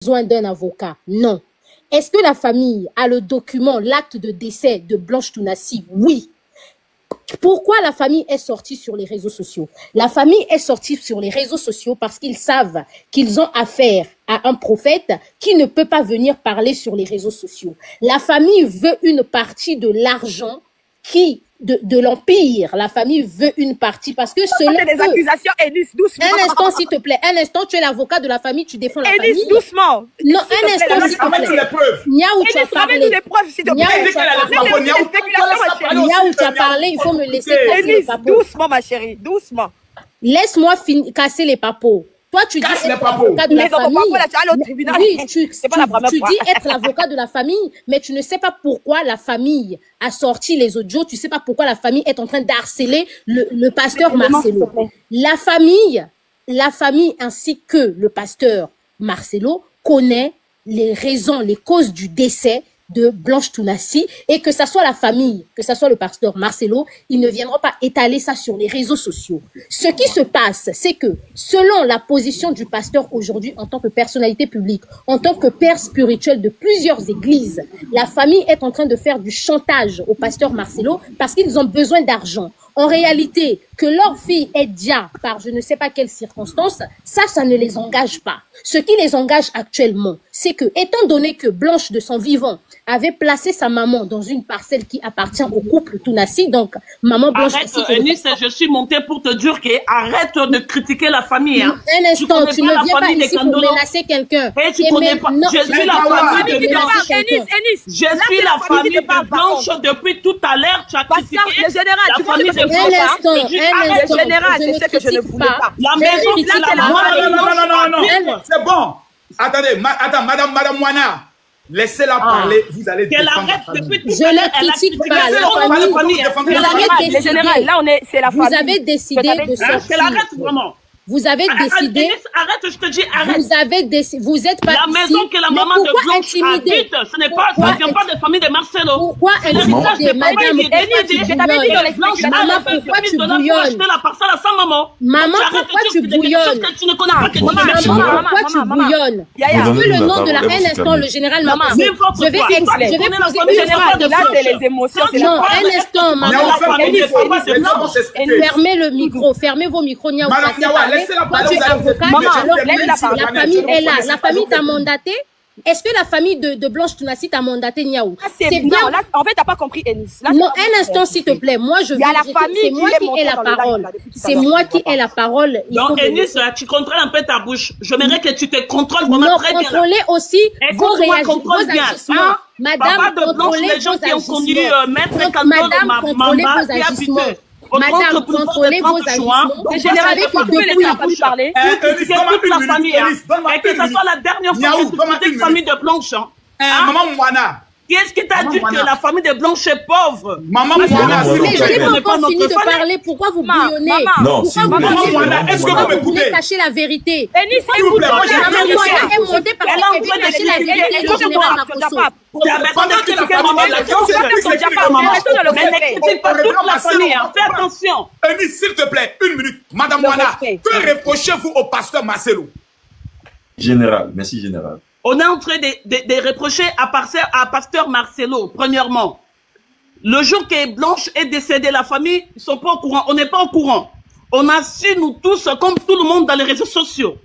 besoin d'un avocat? Non. Est-ce que la famille a le document, l'acte de décès de Blanche Tounassi? Oui. Pourquoi la famille est sortie sur les réseaux sociaux? La famille est sortie sur les réseaux sociaux parce qu'ils savent qu'ils ont affaire à un prophète qui ne peut pas venir parler sur les réseaux sociaux. La famille veut une partie de l'argent de l'empire. La famille veut une partie parce que selon des eux, accusations, Eunice, doucement. un instant, s'il te plaît. Un instant, tu es l'avocat de la famille, tu défends la Eunice, famille. doucement. Non, un instant, s'il te plaît. Niaou, tu as parlé. Ramène-nous les preuves, s'il te plaît. Niaou, tu as parlé, il faut me laisser casser les Eunice, papos. doucement, ma chérie, doucement. Laisse-moi casser les papos. Toi, tu dis être l'avocat de la famille. Oui, tu dis être l'avocat de la famille, mais tu ne sais pas pourquoi la famille a sorti les audios. Tu ne sais pas pourquoi la famille est en train d'harceler le pasteur Marcelo. La famille ainsi que le pasteur Marcelo connaît les raisons, les causes du décès de Blanche Tounassi, et que ça soit la famille, que ça soit le pasteur Marcelo, ils ne viendront pas étaler ça sur les réseaux sociaux. Ce qui se passe, c'est que selon la position du pasteur aujourd'hui en tant que personnalité publique, en tant que père spirituel de plusieurs églises, la famille est en train de faire du chantage au pasteur Marcelo parce qu'ils ont besoin d'argent. En réalité, que leur fille est dia par je ne sais pas quelle circonstance, ça ne les engage pas. Ce qui les engage actuellement, c'est que, étant donné que Blanche de son vivant avait placé sa maman dans une parcelle qui appartient au couple Tounassi, donc maman Blanche... Arrête, Eunice, je suis montée pour te dire que arrête de critiquer la famille. Hein. Un instant, tu ne viens pas ici pour menacer quelqu'un. Je suis la famille de Blanche. Je suis la famille de Blanche depuis tout à l'heure. Tu as critiqué la famille de Blanche. Un instant, général, c'est ce que je ne voulais pas. La maison, non, c'est bon. Attendez, Madame Moana, laissez-la parler, vous allez défendre la famille. Je ne critique pas la famille. Vous avez décidé de sortir. Qu'elle arrête vraiment. Vous avez décidé. Arrête, je te dis, arrête. Vous avez décidé. Vous êtes pas la maison que la maman de Blanche habite, ce n'est pas, ça vient pas de famille de Marcelo. Pourquoi intimider, madame? Maman, pourquoi tu bouillonnes? Maman, pourquoi tu bouillonnes? Maman, pourquoi tu bouillonnes? Est-ce que le nom de la un instant, le général m'a posé. Je vais poser une fois de plus. Non, un instant, maman. Fermez le micro, fermez vos micros, Niaou. Toi, tu es avocat, alors la famille est là. La famille t'a mandaté. Est-ce que la famille de Blanche Tounassi t'a mandaté, Niaou? C'est bien. Là, en fait, t'as pas compris, Eunice. Non, un instant, s'il te plaît. Moi, je veux dire, c'est moi qui ai la parole. C'est moi qui ai la parole. Donc, Eunice, tu contrôles un peu ta bouche. J'aimerais que tu te contrôles vraiment très bien. Contrôlez aussi vos agissements. Madame, contrôlez vos agissements. Madame, contrôlez vos agissements. Madame, contrôlez vos agissements. Le général, est-ce que vous pouvez laisser la famille parler? Et que ce soit la dernière fois que tu critiques la famille de Blanche. Maman Moana. Qu'est-ce qui t'a dit que la famille de Blanche est pauvre? Maman Moana, mais je n'ai pas encore fini de parler. Pourquoi vous bouillonnez? Non, Maman Moana, est-ce que vous m'écoutez? Vous voulez cacher la vérité. Eunice, Maman Moana est montée parce qu'elle veut cacher la vérité du général Makosso. Fais attention. Eunice, s'il te plaît, une minute. Madame Moana, que reprochez-vous au pasteur Marcelo? Général, merci général. On est en train de reprocher à pasteur Marcelo, premièrement. Le jour que Blanche est décédée, la famille, ils sont pas au courant. On n'est pas au courant. On a su, nous tous, comme tout le monde dans les réseaux sociaux.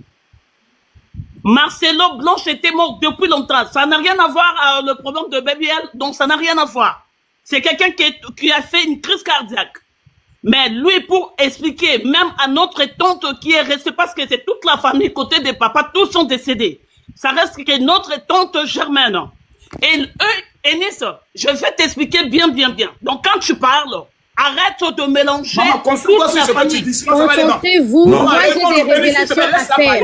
Marcelo, Blanche était morte depuis longtemps. Ça n'a rien à voir avec le problème de Baby L, donc ça n'a rien à voir. C'est quelqu'un qui a fait une crise cardiaque. Mais lui, pour expliquer, même à notre tante qui est restée, parce que c'est toute la famille, côté des papas, tous sont décédés. Ça reste que notre tante Germaine. Et eux, Eunice, je vais t'expliquer bien. Donc quand tu parles, arrête de mélanger toute la famille. Concentrez-vous. Moi, j'ai des révélations à faire.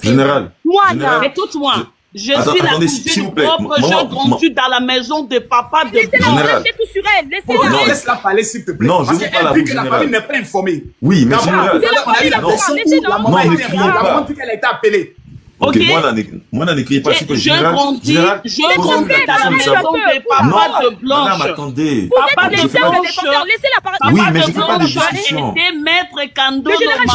Général. Moi, écoute-moi. Je suis la cousine propre, j'ai grandi dans la maison de papa de Laissez-la, laissez tout sur elle. Laissez-la. Laisse-la parler, s'il te plaît. Non, je veux pas la bouche. La famille n'est pas informée. Oui, mais général. On a eu la version où la maman dit qu'elle a été appelée. Ok, moi, n'écrivez pas ce que je grandis dans la maison des papas de Blanche. Madame, attendez. Papa de Blanche. Laissez-la parler. Oui, mais je ne fais pas de discussion. C'était Maître Kandolo Général,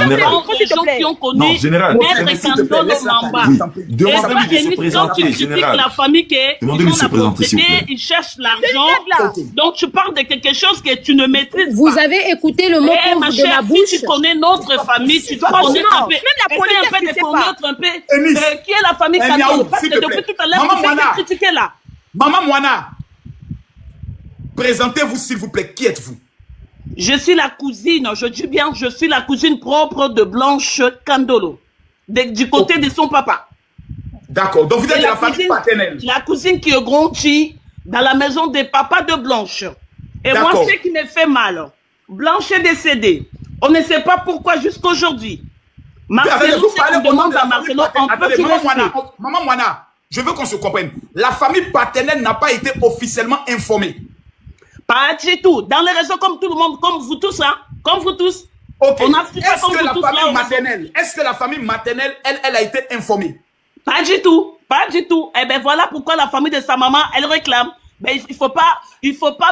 les gens qui ont connu non, général, Maître Kandolo Mamba. Demandez-lui de se présenter, général. La famille qui est, demandez-lui de se présenter, s'il vous plaît. ils cherchent l'argent. Donc tu parles de quelque chose que tu ne maîtrises pas. Vous avez écouté le mot pauvre de ma bouche. Si tu connais notre famille, tu dois connaître un peu. Même la politique, c'est pas. Qui est la famille Kandolo? Parce que depuis tout à l'heure, vous faites critiquer là. Maman Moana, présentez-vous s'il vous plaît. Qui êtes-vous? Je suis la cousine, je dis bien, je suis la cousine propre de Blanche Kandolo. Du côté de son papa. D'accord, donc vous êtes de la famille paternelle. La cousine qui est grandie dans la maison des papas de Blanche. Et moi, ce qui me fait mal, Blanche est décédée. On ne sait pas pourquoi jusqu'aujourd'hui. Marcelo, on demande à Marcelo, on peut qu'il Maman Moana, je veux qu'on se comprenne. La famille paternelle n'a pas été officiellement informée. Pas du tout. Dans les réseaux, comme tout le monde, comme vous tous, hein. Comme vous tous. Ok. Est-ce que la famille maternelle, elle a été informée? Pas du tout. Pas du tout. Eh bien, voilà pourquoi la famille de sa maman, elle réclame. Mais il faut pas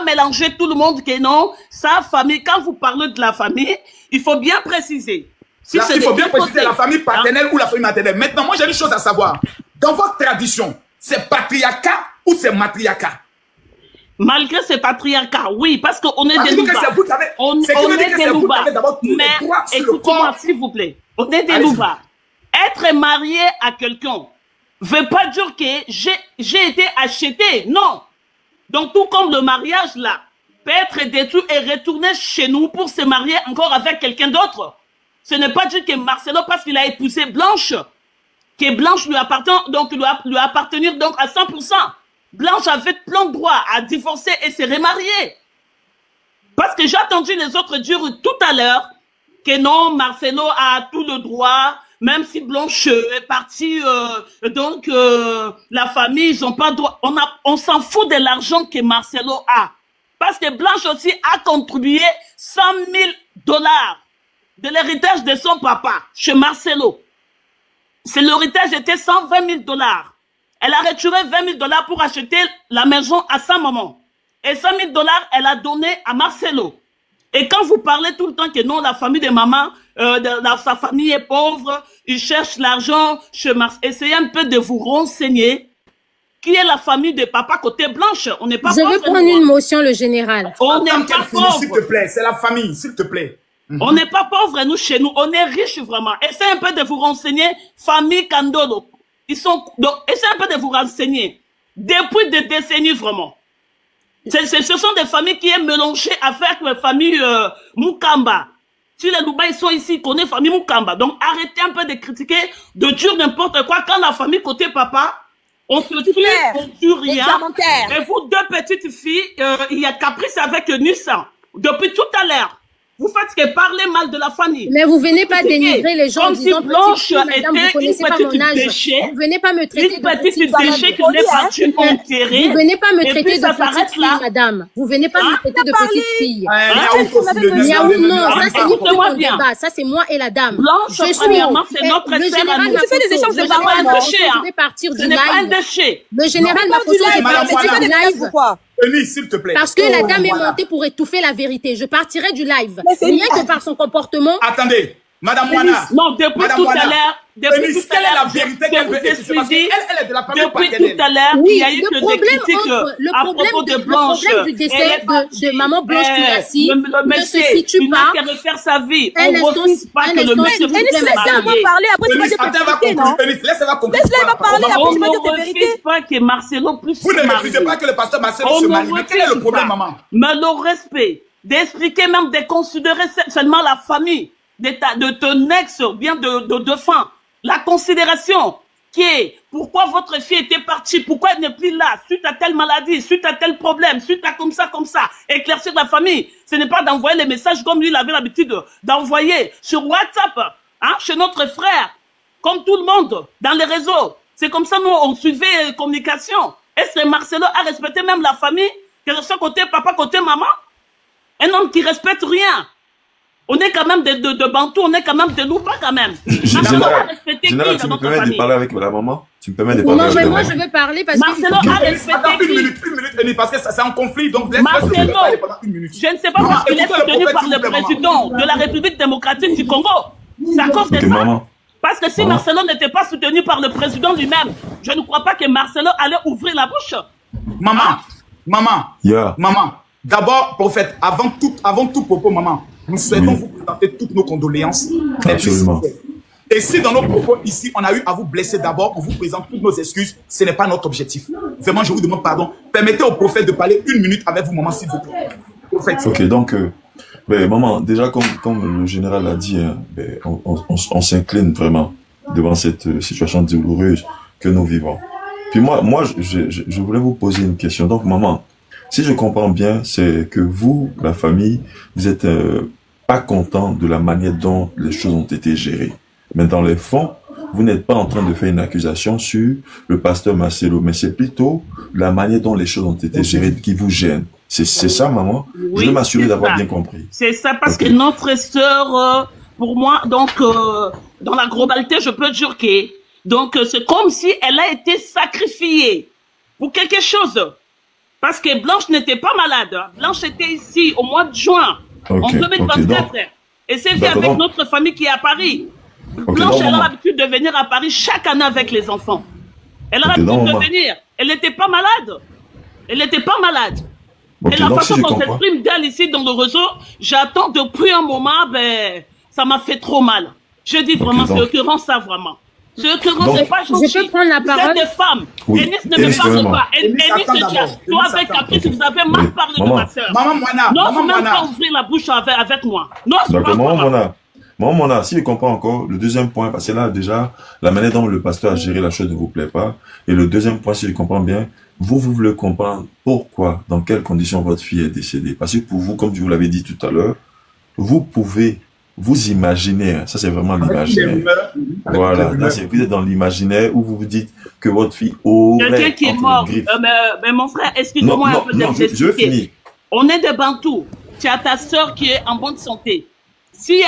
mélanger tout le monde que non. Sa famille, quand vous parlez de la famille, il faut bien préciser. Il faut bien préciser la famille paternelle ou la famille maternelle. Maintenant, moi, j'ai une chose à savoir. Dans votre tradition, c'est patriarcat ou c'est matriarcat? Malgré ce patriarcat, oui, parce qu'on est des Louba. On est des Louba. Mais écoutez-moi, s'il vous plaît. On est des Louba. Être marié à quelqu'un veut pas dire que j'ai été acheté. Non. Donc, tout comme le mariage, là, peut être détruit et retourner chez nous pour se marier encore avec quelqu'un d'autre. Ce n'est pas dire que Marcelo, parce qu'il a épousé Blanche, que Blanche lui appartient, donc lui appartenir donc à 100%. Blanche avait plein de droit à divorcer et se remarier. Parce que j'ai entendu les autres dire tout à l'heure que non, Marcelo a tout le droit, même si Blanche est partie, la famille, ils n'ont pas droit. On s'en fout de l'argent que Marcelo a. Parce que Blanche aussi a contribué 100 000 $ de l'héritage de son papa chez Marcelo. L'héritage était 120 000 $. Elle a retiré 20 000 $ pour acheter la maison à sa maman. Et 100 000 $, elle a donné à Marcelo. Et quand vous parlez tout le temps que non, la famille de maman, sa famille est pauvre, ils cherchent l'argent chez Marcelo, essayez un peu de vous renseigner qui est la famille de papa côté Blanche. On n'est pas pauvre. Je vais prendre une motion, le général. On n'est pas pauvre. S'il te plaît, c'est la famille, s'il te plaît. On n'est pas pauvre, nous, chez nous. On est riches, vraiment. Essayez un peu de vous renseigner. Famille Kandolo. Donc, essayez un peu de vous renseigner. Depuis des décennies, vraiment. Ce sont des familles qui sont mélangées avec la famille Mukamba. Si les Louba, ils sont ici, ils connaissent la famille Mukamba. Donc, arrêtez un peu de critiquer, de dire n'importe quoi. Quand la famille côté papa, on se tue, on tue rien. Et vous, deux petites filles, il y a Caprice avec Nissa. Depuis tout à l'heure. Vous faites que parler mal de la famille. Mais vous venez pas dénigrer les gens en disant si Blanche madame, vous connaissez pas mon âge. Vous venez pas me traiter de petite déchet qui n'est pas enterrée. Vous venez pas me traiter de petite fille, madame. Vous venez pas me traiter de petite fille. Miaou, non, ça c'est votre débat. Ça c'est moi et la dame. Blanche, premièrement, c'est notre sœur. Tu fais des échanges de paroles. Je vais partir du live. Ce n'est pas un déchet. Le général m'a posé du live. S'il te plaît. Parce que la dame est montée pour étouffer la vérité. Je partirai du live. Rien que par son comportement. Attendez, Madame Moana. Non, depuis tout à l'heure. Depuis tout à l'heure, la vérité qu'elle veut étouffer. Parce qu'elle est de la famille paternelle. Depuis tout à l'heure, il y a eu que des critiques à propos de Blanche. Le problème du décès de maman Blanche Tourassi ne se situe pas. Elle refaire sa vie. On ne refuse pas que le monsieur puisse laissez-moi parler. Après, tu vas dire ta vérité, non? Laisse-la parler. Après, tu vas dire ta vérité. On ne refuse pas que Marcelo puisse se marier. Vous ne refusez pas que le pasteur Marcelo se marie. Mais quel est le problème, maman? Mais le respect, d'expliquer même, de considérer seulement la famille de ton ex, bien de fin. La considération qui est pourquoi votre fille était partie, pourquoi elle n'est plus là, suite à telle maladie, suite à tel problème, suite à comme ça, éclaircir la famille. Ce n'est pas d'envoyer les messages comme lui, il avait l'habitude d'envoyer sur WhatsApp, hein, chez notre frère, comme tout le monde, dans les réseaux. C'est comme ça, nous, on suivait les communications. Est-ce que Marcelo a respecté même la famille, que ce soit côté papa, côté maman? Un homme qui respecte rien. On est quand même de Bantou, on est quand même de Loupa quand même. Général, tu me permets de parler avec la maman? Tu me permets de parler avec la maman? Moi, je veux parler parce Marcelo que... a respecté une minute, parce que c'est un conflit, donc Marcelo, je ne sais pas parce qu'il est soutenu par le président de la République démocratique du Congo. C'est à cause de ça. Maman. Parce que si Marcelo n'était pas soutenu par le président lui-même, je ne crois pas que Marcelo allait ouvrir la bouche. Maman, d'abord, prophète, avant tout propos, maman, nous souhaitons vous présenter toutes nos condoléances. Absolument. Et si dans nos propos ici, on a eu à vous blesser d'abord, on vous présente toutes nos excuses, ce n'est pas notre objectif. Vraiment, je vous demande pardon. Permettez au prophète de parler 1 minute avec vous, maman, s'il vous plaît. Prophète. Ok, donc, maman, déjà, comme le général l'a dit, hein, on s'incline vraiment devant cette situation douloureuse que nous vivons. Puis moi je voulais vous poser une question. Donc, maman, si je comprends bien, c'est que vous, la famille, vous êtes pas content de la manière dont les choses ont été gérées. Mais dans les fonds, vous n'êtes pas en train de faire une accusation sur le pasteur Marcelo, mais c'est plutôt la manière dont les choses ont été gérées qui vous gêne. C'est ça, maman? Oui, je veux m'assurer d'avoir bien compris. C'est ça, parce que notre sœur, pour moi, donc, dans la globalité, je peux dire que, donc, c'est comme si elle a été sacrifiée pour quelque chose. Parce que Blanche n'était pas malade. Blanche était ici au mois de juin, en 2024. Et c'est fait avec notre famille qui est à Paris. Blanche, elle a l'habitude de venir à Paris chaque année avec les enfants. Elle a l'habitude de venir. Elle n'était pas malade. Elle n'était pas malade. Et la façon qu'on s'exprime d'elle ici dans le réseau, j'attends depuis un moment, ça m'a fait trop mal. Je dis vraiment, c'est occurrence ça vraiment. C'est occurrence, c'est pas gentil. Je peux prendre la parole. Vous êtes des femmes. Enis ne me parle pas. Enis se dit, toi avec Caprice, vous avez mal parlé de ma soeur. Maman Moana. Non, faut même pas ouvrir la bouche avec moi. Non, d'accord, maman Moana, si je comprends encore, le deuxième point, parce que là, déjà, la manière dont le pasteur a géré la chose ne vous plaît pas. Et le deuxième point, si je comprends bien, vous voulez comprendre pourquoi, dans quelles conditions votre fille est décédée. Parce que pour vous, comme je vous l'avais dit tout à l'heure, vous pouvez vous imaginer, ça c'est vraiment l'imaginaire. Voilà, là, vous êtes dans l'imaginaire où vous vous dites que votre fille aurait... Quelqu'un qui est mort. Mais mon frère, excusez-moi un peu de vous expliquer. On est des Bantous. Tu as ta soeur qui est en bonne santé. Si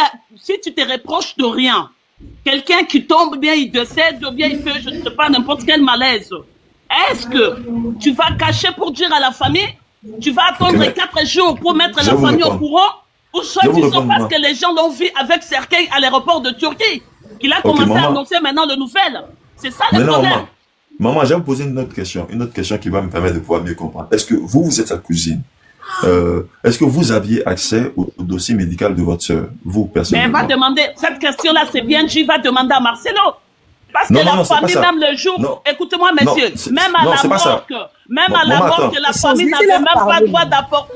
tu te reproches de rien, quelqu'un qui tombe bien, il décède, ou bien il fait, je ne sais pas, n'importe quel malaise, est-ce que tu vas cacher pour dire à la famille, tu vas attendre 4 jours pour mettre la famille au courant, ou soit tu sais parce que les gens l'ont vu avec Serkei à l'aéroport de Turquie, qu'il a commencé à annoncer maintenant le nouvel. C'est ça le problème. Maman, je vais vous poser une autre question qui va me permettre de pouvoir mieux comprendre. Est-ce que vous êtes sa cousine? Est-ce que vous aviez accès au dossier médical de votre soeur, vous, personnellement? Mais elle va demander, cette question-là, c'est bien, j'y vais demander à Marcelo. Parce que la famille, même le jour, écoutez-moi, messieurs, même à la mort, la famille n'avait même pas le droit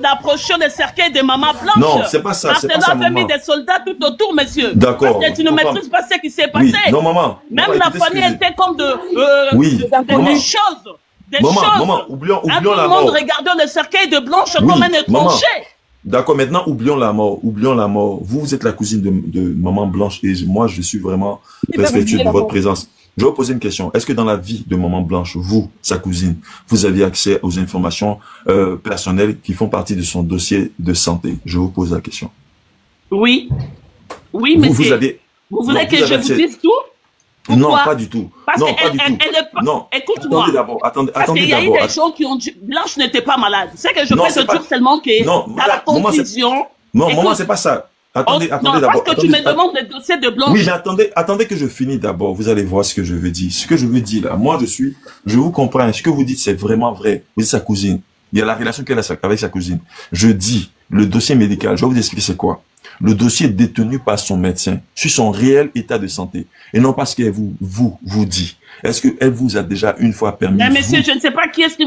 d'approcher le cercueil de maman Blanche. Non, c'est pas ça. Marcelo avait mis des soldats tout autour, messieurs. D'accord. Parce que tu ne maîtrises pas ce qui s'est passé. Non, maman. Même la famille était comme des choses. Maman, oublions la mort. Tout le monde regardait le cercueil de Blanche comme un étranger. D'accord, maintenant, oublions la mort. Vous êtes la cousine de Maman Blanche et moi, je suis vraiment respectueux de votre présence. Je vais vous poser une question. Est-ce que dans la vie de Maman Blanche, vous, sa cousine, vous aviez accès aux informations personnelles qui font partie de son dossier de santé? Je vous pose la question. Oui. Oui, mais vous voulez que je vous dise tout? Pourquoi? Non, pas du tout. Parce non, pas du tout. Non, écoute-moi. Attendez Parce qu'il y a eu des gens qui ont dit, Blanche n'était pas malade. C'est que je peux te dire seulement que dans la conclusion... Non, maman, c'est pas ça. Attendez d'abord. Parce que tu me demandes le dossier de Blanche. Oui, mais attendez que je finisse d'abord. Vous allez voir ce que je veux dire. Ce que je veux dire là, moi je vous comprends. Ce que vous dites, c'est vraiment vrai. Vous êtes sa cousine. Il y a la relation qu'elle a avec sa cousine. Je dis, le dossier médical, je vais vous expliquer c'est quoi. Le dossier est détenu par son médecin sur son réel état de santé et non parce qu'elle vous dit. Est-ce qu'elle vous a déjà une fois permis? Mais monsieur, je ne sais pas qui est-ce qui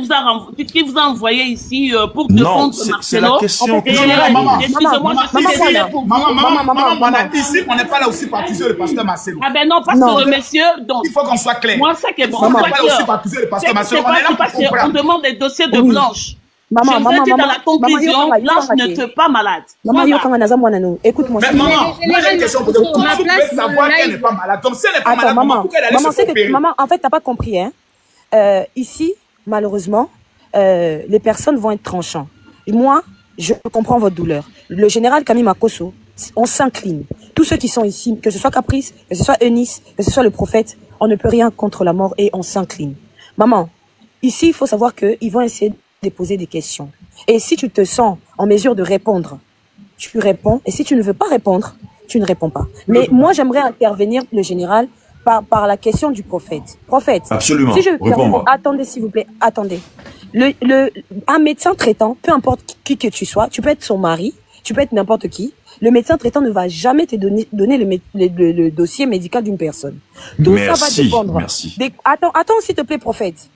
vous a envoyé ici pour défendre Marcelo. C'est la question. Excusez-moi, je suis désolé pour vous. Maman, ici, on n'est pas là aussi pour accuser le pasteur Marcelo. Ah ben non, parce que le monsieur, donc... Il faut qu'on soit clair. Moi, c'est que bon, on n'est pas là aussi pour accuser le pasteur Marcelo. On est là parce qu'on demande des dossiers de Blanche. Maman, dans la conclusion, Blanche n'était pas malade. Maman, écoute-moi. Mais maman, moi j'ai une question pour vous. Comment vous pouvez savoir qu'elle n'est pas malade? Donc si elle n'est pas malade, pourquoi elle allait se opérer? Maman, en fait, t'as pas compris, hein. Ici, malheureusement, les personnes vont être tranchantes. Et moi, je comprends votre douleur. Le général Camille Makosso on s'incline. Tous ceux qui sont ici, que ce soit Caprice, que ce soit Eunice, que ce soit le prophète, on ne peut rien contre la mort et on s'incline. Maman, ici, il faut savoir qu'ils vont essayer de poser des questions. Et si tu te sens en mesure de répondre, tu réponds. Et si tu ne veux pas répondre, tu ne réponds pas. Mais moi, j'aimerais intervenir, le général, par la question du prophète. Prophète. Absolument. Si attendez, s'il vous plaît, attendez. Un médecin traitant, peu importe qui que tu sois, tu peux être son mari, tu peux être n'importe qui. Le médecin traitant ne va jamais te donner le dossier médical d'une personne. Tout ça va dépendre. Merci. Attends, s'il te plaît, prophète.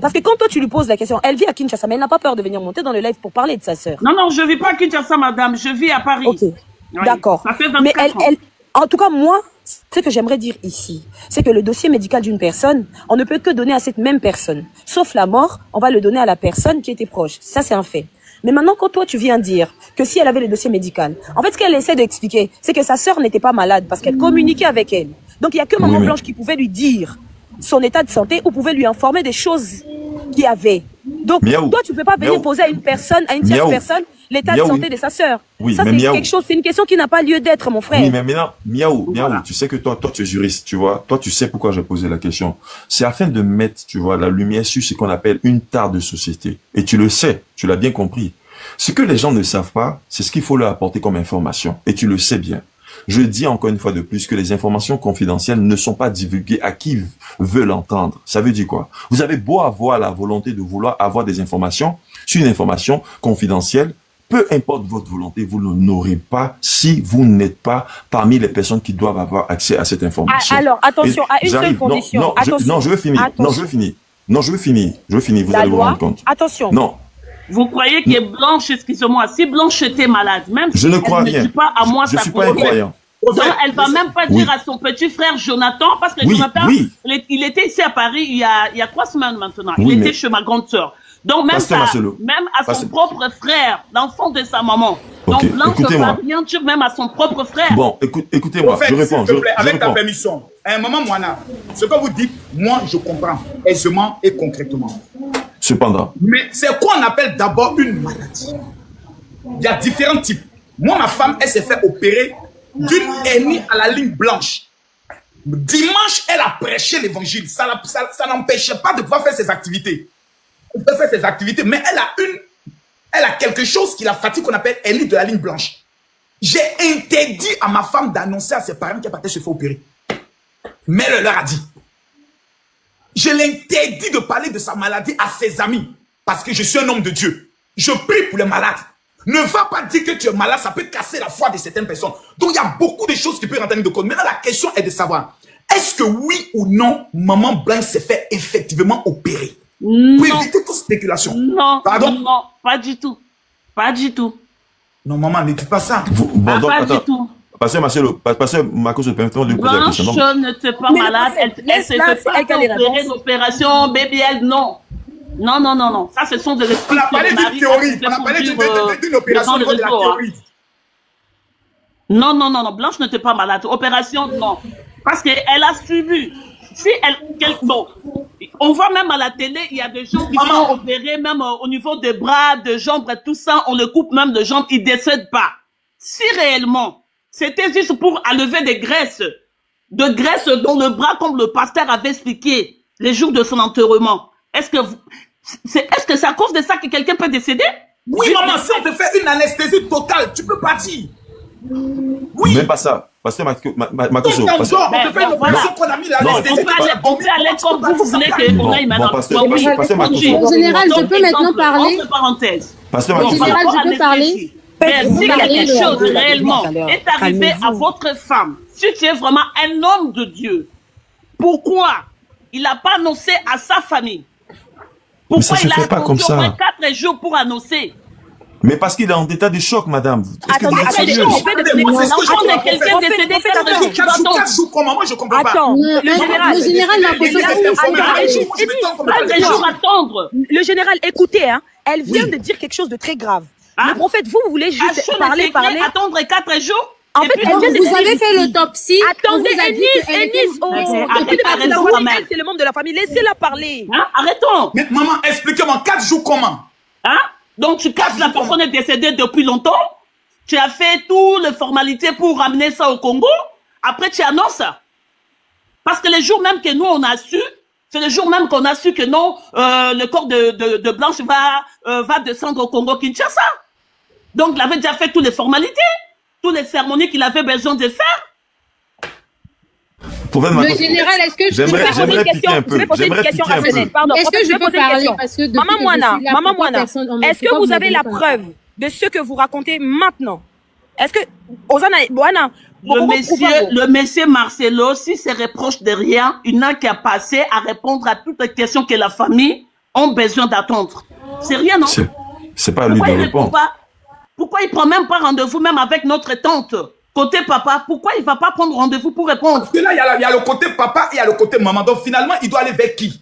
Parce que quand toi, tu lui poses la question, elle vit à Kinshasa, mais elle n'a pas peur de venir monter dans le live pour parler de sa sœur. Non, je ne vis pas à Kinshasa, madame. Je vis à Paris. Ok, oui, d'accord. Mais en tout cas, moi, ce que j'aimerais dire ici, c'est que le dossier médical d'une personne, on ne peut que donner à cette même personne. Sauf la mort, on va le donner à la personne qui était proche. Ça, c'est un fait. Mais maintenant, quand toi, tu viens dire que si elle avait le dossier médical, en fait, ce qu'elle essaie d'expliquer, c'est que sa sœur n'était pas malade parce qu'elle communiquait avec elle. Donc, il n'y a que Maman Blanche qui pouvait lui dire son état de santé ou pouvait lui informer des choses qu'il y avait. Donc, toi, tu ne peux pas venir poser à une personne, à une tierce personne, l'état de santé de sa sœur. Oui, ça, c'est quelque chose, c'est une question qui n'a pas lieu d'être, mon frère. Oui, mais maintenant, Miaou, tu sais que toi, tu es juriste, tu vois. Toi, tu sais pourquoi j'ai posé la question. C'est afin de mettre, tu vois, la lumière sur ce qu'on appelle une tare de société. Et tu le sais, tu l'as bien compris. Ce que les gens ne savent pas, c'est ce qu'il faut leur apporter comme information. Et tu le sais bien. Je dis encore une fois de plus que les informations confidentielles ne sont pas divulguées à qui veut l'entendre. Ça veut dire quoi? Vous avez beau avoir la volonté de vouloir avoir des informations sur une information confidentielle, peu importe votre volonté, vous ne l'aurez pas si vous n'êtes pas parmi les personnes qui doivent avoir accès à cette information. Alors, attention, à une seule condition. Non, je veux finir. Non, je veux finir. Vous allez vous rendre compte. Attention. Non. Vous croyez que Blanche, excusez-moi, si Blanche était malade, même si elle ne dit pas à moi je suis pas un croyant. Donc, elle va même pas dire à son petit frère Jonathan, parce que Jonathan, il était ici à Paris il y a 3 semaines maintenant. Il était chez ma grande sœur. Donc, même à son propre frère, l'enfant de sa maman. Donc, Blanche ne va rien dire même à son propre frère. Bon, écoutez-moi, je réponds. Avec ta permission, à un moment, Moana, ce que vous dites, moi, je comprends aisément et concrètement. Cependant. Mais c'est quoi on appelle d'abord une maladie? Il y a différents types. Moi, ma femme, elle s'est fait opérer d'une hernie à la ligne blanche. Dimanche, elle a prêché l'évangile. Ça n'empêchait pas de pouvoir faire ses activités. Elle peut faire ses activités, mais elle a quelque chose qui la fatigue qu'on appelle hernie de la ligne blanche. J'ai interdit à ma femme d'annoncer à ses parents qu'elle partait se faire opérer. Mais elle leur a dit. Je l'interdis de parler de sa maladie à ses amis. Parce que je suis un homme de Dieu. Je prie pour les malades. Ne va pas dire que tu es malade, ça peut casser la foi de certaines personnes. Donc il y a beaucoup de choses qui peuvent rentrer de compte. Maintenant la question est de savoir, est-ce que oui ou non, Maman Blanche s'est fait effectivement opérer? Non. Pour éviter toute spéculation. Non. Pardon? Non, pas du tout. Pas du tout. Non, maman, ne dis pas ça. Pas du tout. Pasteur Marco se permet de poser la question. Blanche n'était pas malade, elle s'est fait opérer l'opération BBL, non. Non. Ça, ce sont des excuses. On a parlé d'une théorie. On a parlé d'une opération de la théorie. Non. Blanche n'était pas malade. Opération, non. Parce qu'elle a subi. Si bon, on voit même à la télé, il y a des gens qui sont opérés, même au niveau des bras, de jambes, tout ça, on le coupe même de jambes, ils ne décèdent pas. Si réellement, c'était juste pour enlever des graisses, dans le bras, comme le pasteur avait expliqué les jours de son enterrement, est-ce que c'est à cause de ça que quelqu'un peut décéder? Oui, maman, si on te fait une anesthésie totale, tu peux partir. Oui. Même pas ça. Pasteur Marco, on te fait une opération qu'on a mis l'anesthésie. On peut aller comme vous voulez qu'on aille maintenant. En général, je peux maintenant parler. En général, je peux parler. Mais si quelque chose réellement est arrivé à votre femme, si tu es vraiment un homme de Dieu, pourquoi il n'a pas annoncé à sa famille? Pourquoi il a attendu au moins 4 jours pour annoncer? Mais parce qu'il est en état de choc, madame. Attendez, l'enfant de quelqu'un décédé 4 jours comment? Moi, je comprends pas. Attends, le général n'a pas attendre. Le général, écoutez, hein, elle vient de dire quelque chose de très grave. Le prophète, vous voulez juste parler. Attendre 4 jours? En fait, vous avez fait l'autopsie. Attendez, Eunice, c'est le membre de la famille. Laissez-la parler. Arrêtons. Mais maman, expliquez-moi 4 jours comment? Donc tu casses la personne est décédée depuis longtemps? Tu as fait toutes les formalités pour ramener ça au Congo. Après, tu annonces ça. Parce que les jours même que nous, on a su, c'est le jour même qu'on a su que non, le corps de Blanche va descendre au Congo-Kinshasa. Donc, il avait déjà fait toutes les formalités, toutes les cérémonies qu'il avait besoin de faire. Le général, est-ce que je peux poser une question? Je vais poser une question à Senel. Pardon. Est-ce que je peux parler parce que Maman Moana, est-ce que vous avez la preuve de ce que vous racontez maintenant? Est-ce que le monsieur Marcelo, si se reproche de rien, il n'a qu'à passer à répondre à toutes les questions que la famille ont besoin d'attendre. C'est rien, non? C'est pas à lui de répondre. Pourquoi il prend même pas rendez-vous même avec notre tante? Côté papa, pourquoi il va pas prendre rendez-vous pour répondre? Parce que là, il y a le côté papa et il y a le côté maman. Donc finalement, il doit aller vers qui?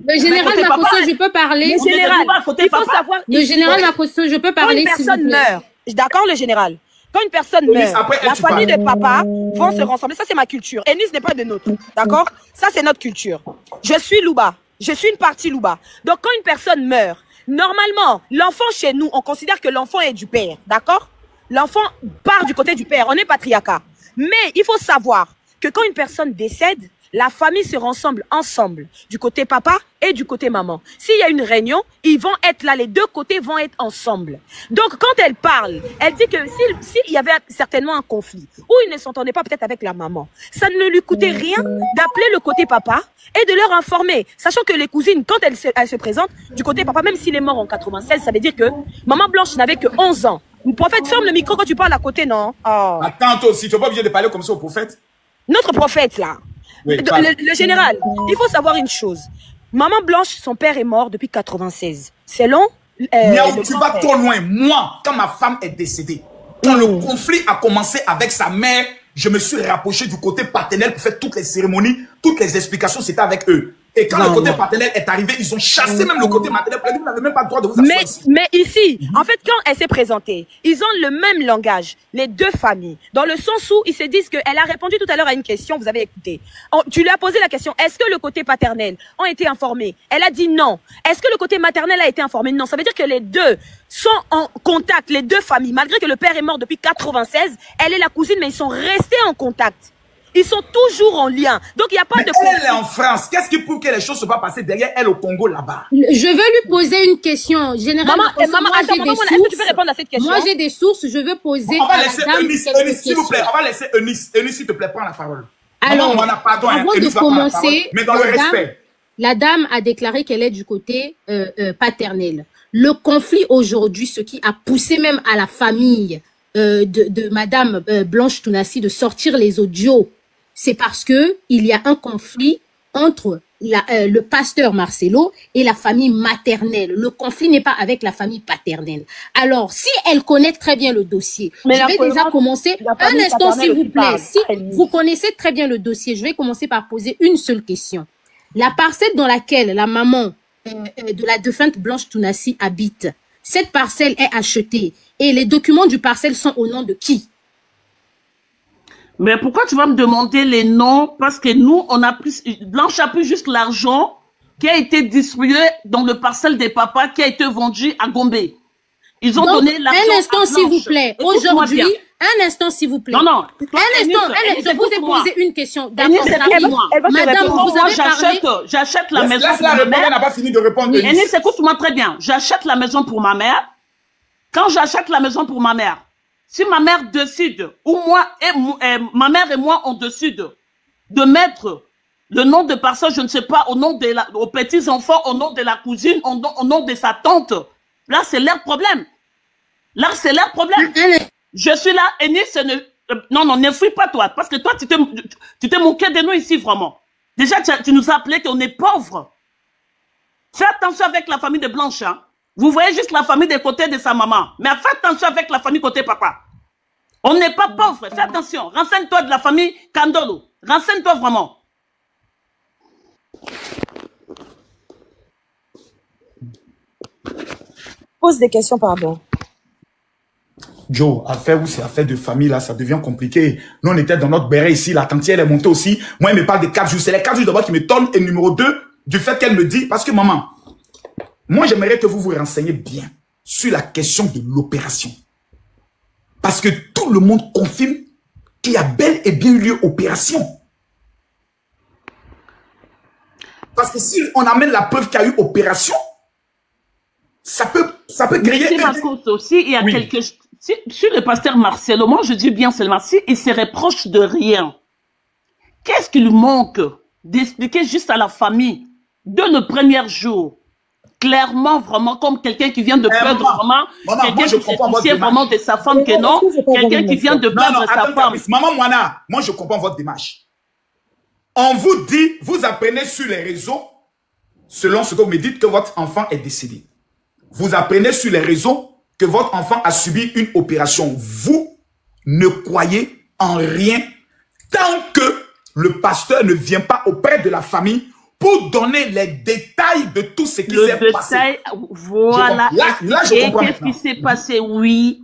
Le général Makosso, je peux parler. Le général, il faut savoir. Le général Makosso, je peux parler. Quand une personne meurt, d'accord, le général? Quand une personne meurt, la famille de papa vont se rassembler. Ça, c'est ma culture. Enis n'est pas de nôtre. D'accord? Ça, c'est notre culture. Je suis Louba. Je suis une partie Louba. Donc, quand une personne meurt, normalement, l'enfant chez nous, on considère que l'enfant est du père. D'accord? L'enfant part du côté du père. On est patriarcat. Mais il faut savoir que quand une personne décède, la famille se rassemble ensemble, du côté papa et du côté maman. S'il y a une réunion, ils vont être là, les deux côtés vont être ensemble. Donc, quand elle parle, elle dit que s'il y avait certainement un conflit, ou il ne s'entendait pas peut-être avec la maman, ça ne lui coûtait rien d'appeler le côté papa et de leur informer. Sachant que les cousines, quand elles se présentent, du côté papa, même s'il est mort en 96, ça veut dire que maman Blanche n'avait que 11 ans. Le prophète, ferme le micro quand tu parles à côté, non? Oh. Attends, toi aussi, tu n'es pas obligé de parler comme ça au prophète. Notre prophète, là. Oui, le général, il faut savoir une chose. Maman Blanche, son père est mort depuis 96. C'est long. Tu vas trop loin. Moi, quand ma femme est décédée, quand le conflit a commencé avec sa mère, je me suis rapproché du côté paternel pour faire toutes les cérémonies, toutes les explications, c'était avec eux. Et quand le côté paternel est arrivé, ils ont chassé même le côté maternel. Vous n'avez même pas le droit de vous asseoir ici. Mais ici, en fait, quand elle s'est présentée, ils ont le même langage, les deux familles. Dans le sens où ils se disent qu'elle a répondu tout à l'heure à une question, vous avez écouté. Tu lui as posé la question, est-ce que le côté paternel ont été informés? Elle a dit non. Est-ce que le côté maternel a été informé? Non. Ça veut dire que les deux sont en contact, les deux familles. Malgré que le père est mort depuis 96, elle est la cousine, mais ils sont restés en contact. Ils sont toujours en lien. Donc, il n'y a pas de... Elle est en France. Qu'est-ce qui prouve que les choses ne sont pas passées derrière elle au Congo, là-bas? Je veux lui poser une question. Généralement, maman, est-ce que tu peux répondre à cette question? Moi, j'ai des sources. Je veux poser on va laisser Eunice, s'il vous plaît. On va laisser Eunice. Eunice, s'il te plaît, prends la parole. Alors, avant de commencer, mais dans le respect. La dame a déclaré qu'elle est du côté paternel. Le conflit aujourd'hui, ce qui a poussé même à la famille de Madame Blanche Tounassi de sortir les audios, c'est parce que il y a un conflit entre le pasteur Marcelo et la famille maternelle. Le conflit n'est pas avec la famille paternelle. Alors, si elle connaît très bien le dossier, je vais déjà commencer un instant, s'il vous plaît. Si vous connaissez très bien le dossier, je vais commencer par poser une seule question. La parcelle dans laquelle la maman de la défunte Blanche Tounassi habite, cette parcelle est achetée et les documents du parcelle sont au nom de qui? Mais pourquoi tu vas me demander les noms? Parce que nous, on a plus, Blanche a pris juste l'argent qui a été distribué dans le parcelle des papas qui a été vendu à Gombe. Ils ont donné l'argent. Un instant, s'il vous plaît. Aujourd'hui, un instant, s'il vous plaît. Non, non. Un instant, je vous ai posé une question. D'accord, madame, vous avez parlé. J'achète la maison pour ma ma mère. Elle n'a pas fini de répondre. Eunice, écoute-moi très bien. J'achète la maison pour ma mère. Quand j'achète la maison pour ma mère, si ma mère décide, ou moi et ma mère et moi on décide de mettre le nom de personne, je ne sais pas, au nom de aux petits enfants, au nom de la cousine, au nom de sa tante, là c'est leur problème. Là c'est leur problème. Je suis là, Eunice, non, ne fuis pas toi, parce que toi tu t'es moqué de nous ici vraiment. Déjà tu nous as appelé qu'on est pauvres. Fais attention avec la famille de Blanche, hein. Vous voyez juste la famille des côtés de sa maman. Mais fais attention avec la famille côté papa. On n'est pas pauvre. Fais attention. Renseigne-toi de la famille Kandolo. Renseigne-toi vraiment. Pose des questions, pardon. Joe, affaire où c'est affaire de famille, là, ça devient compliqué. Nous, on était dans notre béret ici. La tantière, elle est montée aussi. Moi, elle me parle des 4 jours. C'est les 4 jours d'abord qui me tonnent. Et numéro 2, du fait qu'elle me dit, parce que maman, moi, j'aimerais que vous vous renseigniez bien sur la question de l'opération. Parce que tout le monde confirme qu'il y a bel et bien eu lieu opération. Parce que si on amène la preuve qu'il y a eu opération, ça peut créer... C'est ma cause aussi, il y a quelque chose... Sur le pasteur Marcelo, moi je dis bien seulement, si il se reproche de rien, qu'est-ce qui lui manque d'expliquer juste à la famille, dès le premier jour, clairement, vraiment, comme quelqu'un qui vient de perdre vraiment, quelqu'un qui s'est soucié vraiment de sa femme que non, quelqu'un qui vient de perdre sa femme. Maman Moana, moi je comprends votre démarche. On vous dit, vous apprenez sur les réseaux, selon ce que vous me dites, que votre enfant est décédé. Vous apprenez sur les réseaux que votre enfant a subi une opération. Vous ne croyez en rien tant que le pasteur ne vient pas auprès de la famille pour donner les détails de tout ce qui s'est passé. Voilà. Là, je comprends. Qu'est-ce qui s'est passé? Oui,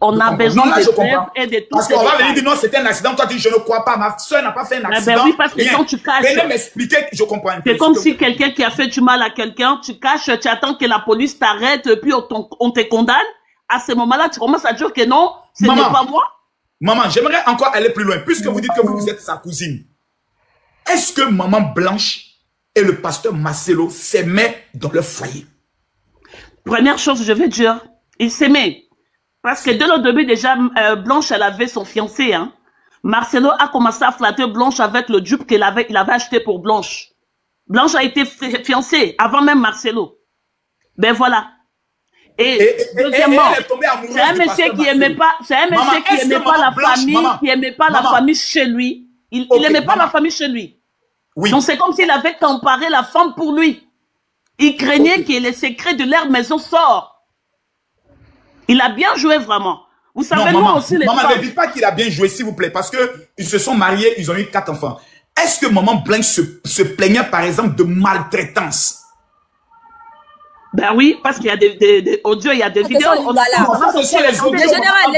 on a besoin de preuves et de tout. Parce qu'on va venir dire non, c'était un accident. Toi, tu dis je ne crois pas. Ma soeur n'a pas fait un accident. Ben oui, parce que quand tu caches. Venez m'expliquer, je comprends. C'est comme si quelqu'un qui a fait du mal à quelqu'un, tu caches, tu attends que la police t'arrête, puis on te condamne. À ce moment-là, tu commences à dire que non, ce n'est pas moi. Maman, j'aimerais encore aller plus loin. Puisque vous dites que vous êtes sa cousine, est-ce que maman Blanche et le pasteur Marcelo s'aimaient dans leur foyer? Première chose, je vais dire, ils s'aimaient. Parce que dès le début, déjà, Blanche, elle avait son fiancé. Hein. Marcelo a commencé à flatter Blanche avec le dupe qu'il avait acheté pour Blanche. Blanche a été fiancée avant même Marcelo. Ben voilà. Et deuxièmement, c'est un monsieur qui aimait pas, la famille, qui aimait pas la famille chez lui. Il n'aimait pas la famille chez lui. Oui. Donc c'est comme s'il avait comparé la femme pour lui. Il craignait que les secrets de leur maison sortent. Il a bien joué vraiment. Vous savez, nous aussi les femmes... Maman, ne dites pas qu'il a bien joué, s'il vous plaît, parce que ils se sont mariés, ils ont eu 4 enfants. Est-ce que maman Blanche se plaignait, par exemple, de maltraitance? Ben oui, parce qu'il y a des audios, il y a des vidéos. Voilà. Le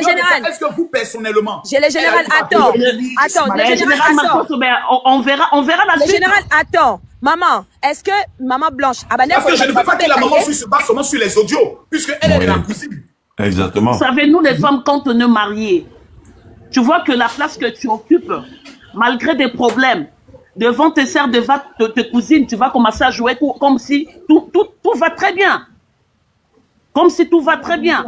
général. Est-ce que vous, personnellement... J'ai le général, attends. Le général, on verra la suite. Le général, attends. Maman, est-ce que maman Blanche... Parce que je ne veux pas que la maman se base seulement sur les audios, puisque elle est la cousine. Exactement. Vous savez, nous les femmes, quand on est mariés, tu vois que la place que tu occupes, malgré des problèmes, devant tes sœurs, devant tes cousines, tu vas commencer à jouer comme si tout va très bien. Comme si tout va très bien.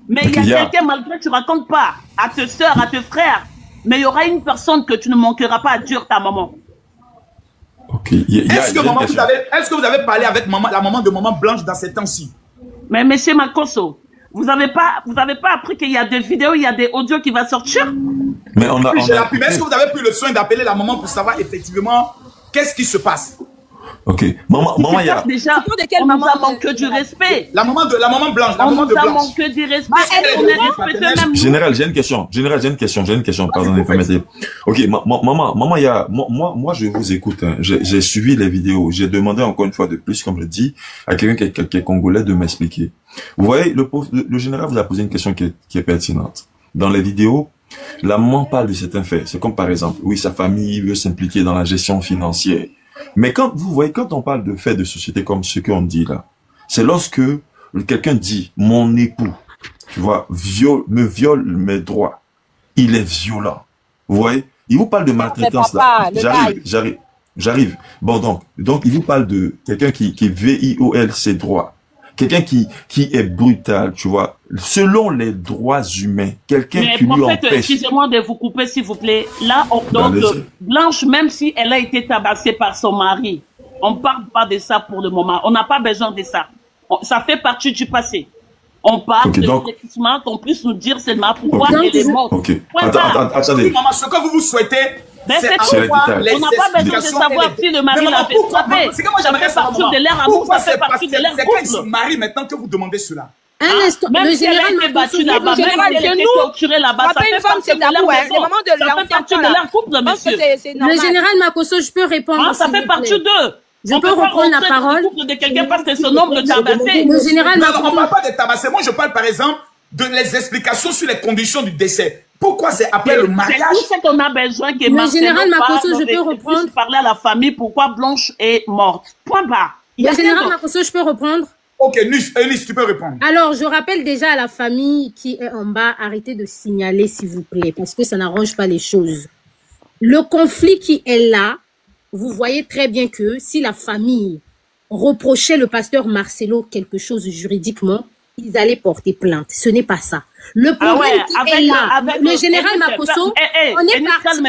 Mais il y a quelqu'un, malgré que tu ne racontes pas à tes sœurs, à tes frères, mais il y aura une personne que tu ne manqueras pas à dire, ta maman. Ok. Est-ce que vous avez parlé avec la maman de maman Blanche dans ces temps-ci? Mais monsieur Makoso, vous n'avez pas appris qu'il y a des vidéos, il y a des audios qui vont sortir? Mais est-ce que vous avez pris le soin d'appeler la maman pour savoir effectivement qu'est-ce qui se passe? Ok. Maman, il y a... Déjà, on nous a manqué du respect. La maman Blanche. On nous a manqué du respect. Général, j'ai une question. Pardonnez, permettez. Ok, maman, il y a... Moi, je vous écoute. Hein. J'ai suivi les vidéos. J'ai demandé encore une fois de plus, comme je dis, à quelqu'un qui est congolais de m'expliquer. Vous voyez, le général vous a posé une question qui est pertinente. Dans les vidéos, la maman parle de certains faits. C'est comme par exemple, oui, sa famille veut s'impliquer dans la gestion financière. Mais quand on parle de faits de société comme ce qu'on dit là, c'est lorsque quelqu'un dit, mon époux, tu vois, me viole mes droits. Il est violent. Vous voyez? Il vous parle de maltraitance là. J'arrive. Bon, donc, il vous parle de quelqu'un qui viole ses droits. Quelqu'un qui est brutal, tu vois, selon les droits humains, quelqu'un qui lui empêche... Excusez-moi de vous couper, s'il vous plaît. Là, Blanche, même si elle a été tabassée par son mari, on ne parle pas de ça pour le moment. On n'a pas besoin de ça. Ça fait partie du passé. On parle de l'éclaircissement, qu'on puisse nous dire seulement pourquoi elle est morte. Ok. Attendez. Maman, ce que vous souhaitez... C'est pourquoi on n'a pas besoin de savoir si le mari l'avait frappé. Ça fait partie de leur amour, ça fait partie de leur couple. C'est quand ils se marient maintenant que vous demandez cela. Même si elle a été battue là-bas, même si elle a été torturée là-bas, ça fait partie de leur couple, monsieur. Le général Makoso, je peux répondre. Ça fait partie d'eux. Je peux reprendre la parole. De quelqu'un parce que son nombre de tabassé. Le général Makoso. On ne parle pas de tabasser. Moi, je parle par exemple de les explications sur les conditions du décès. Pourquoi c'est après le mariage? C'est tout ce qu'on a besoin que le général Makoso, je peux reprendre. Parler à la famille pourquoi Blanche est morte. Point barre. Le général Makoso, je peux reprendre. Ok, Eunice, tu peux répondre. Alors, je rappelle déjà à la famille qui est en bas, arrêtez de signaler, s'il vous plaît, parce que ça n'arrange pas les choses. Le conflit qui est là, vous voyez très bien que si la famille reprochait le pasteur Marcelo quelque chose juridiquement, ils allaient porter plainte. Ce n'est pas ça. Le problème qui est là, le général Makosso, on est parti,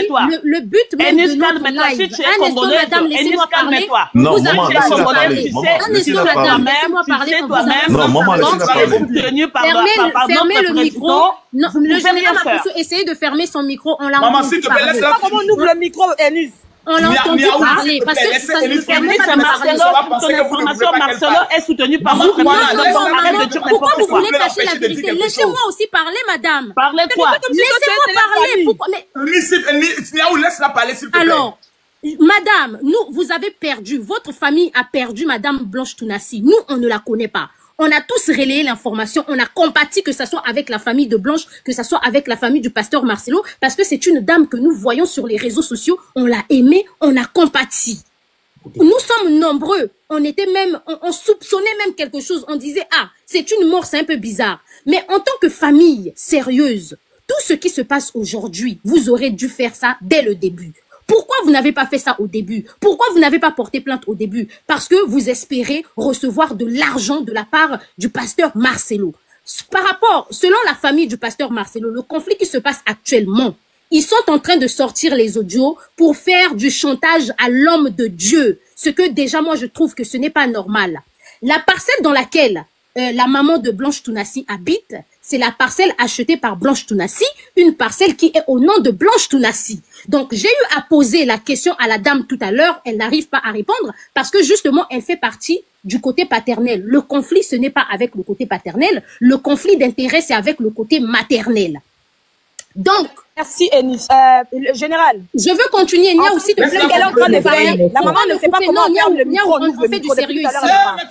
le but même de notre live. Un instant, madame, laissez-moi parler. Non, maman, laissez-la parler. Un instant, madame, laissez-moi parler. Non, maman, laissez-la parler. Fermez le micro. Non, le général Makosso, essayez de fermer son micro. On l'a entendu. Maman, s'il te plaît, laisse-la. Comment on ouvre le micro, Eunice? On l'a entendu parler, parce que ça ne nous permet pas de parler. Marcelo est soutenu par moi. Pourquoi vous voulez cacher la vérité? Laissez-moi aussi parler, madame. Parlez quoi? Laissez-moi parler. Pourquoi? Laisse-la parler, s'il te plaît. Alors, madame, vous avez perdu, votre famille a perdu madame Blanche Tounassi. Nous, on ne la connaît pas. On a tous relayé l'information, on a compati, que ce soit avec la famille de Blanche, que ce soit avec la famille du pasteur Marcelo, parce que c'est une dame que nous voyons sur les réseaux sociaux, on l'a aimée, on a compati. Nous sommes nombreux, on soupçonnait même quelque chose, on disait, ah, c'est une mort, c'est un peu bizarre. Mais en tant que famille sérieuse, tout ce qui se passe aujourd'hui, vous aurez dû faire ça dès le début. Pourquoi vous n'avez pas fait ça au début? Pourquoi vous n'avez pas porté plainte au début? Parce que vous espérez recevoir de l'argent de la part du pasteur Marcelo. Selon la famille du pasteur Marcelo, le conflit qui se passe actuellement, ils sont en train de sortir les audios pour faire du chantage à l'homme de Dieu. Ce que déjà, moi, je trouve que ce n'est pas normal. La parcelle dans laquelle la maman de Blanche Tounassi habite, c'est la parcelle achetée par Blanche Tounassi, une parcelle qui est au nom de Blanche Tounassi. Donc, j'ai eu à poser la question à la dame tout à l'heure, elle n'arrive pas à répondre parce que justement, elle fait partie du côté paternel. Le conflit, ce n'est pas avec le côté paternel, le conflit d'intérêt, c'est avec le côté maternel. Donc, merci Eunice. Le général. Je veux continuer. Il y a aussi de plein qu'elle est en train de parler. La maman ne sait pas comment faire le micro. On fait du sérieux ici.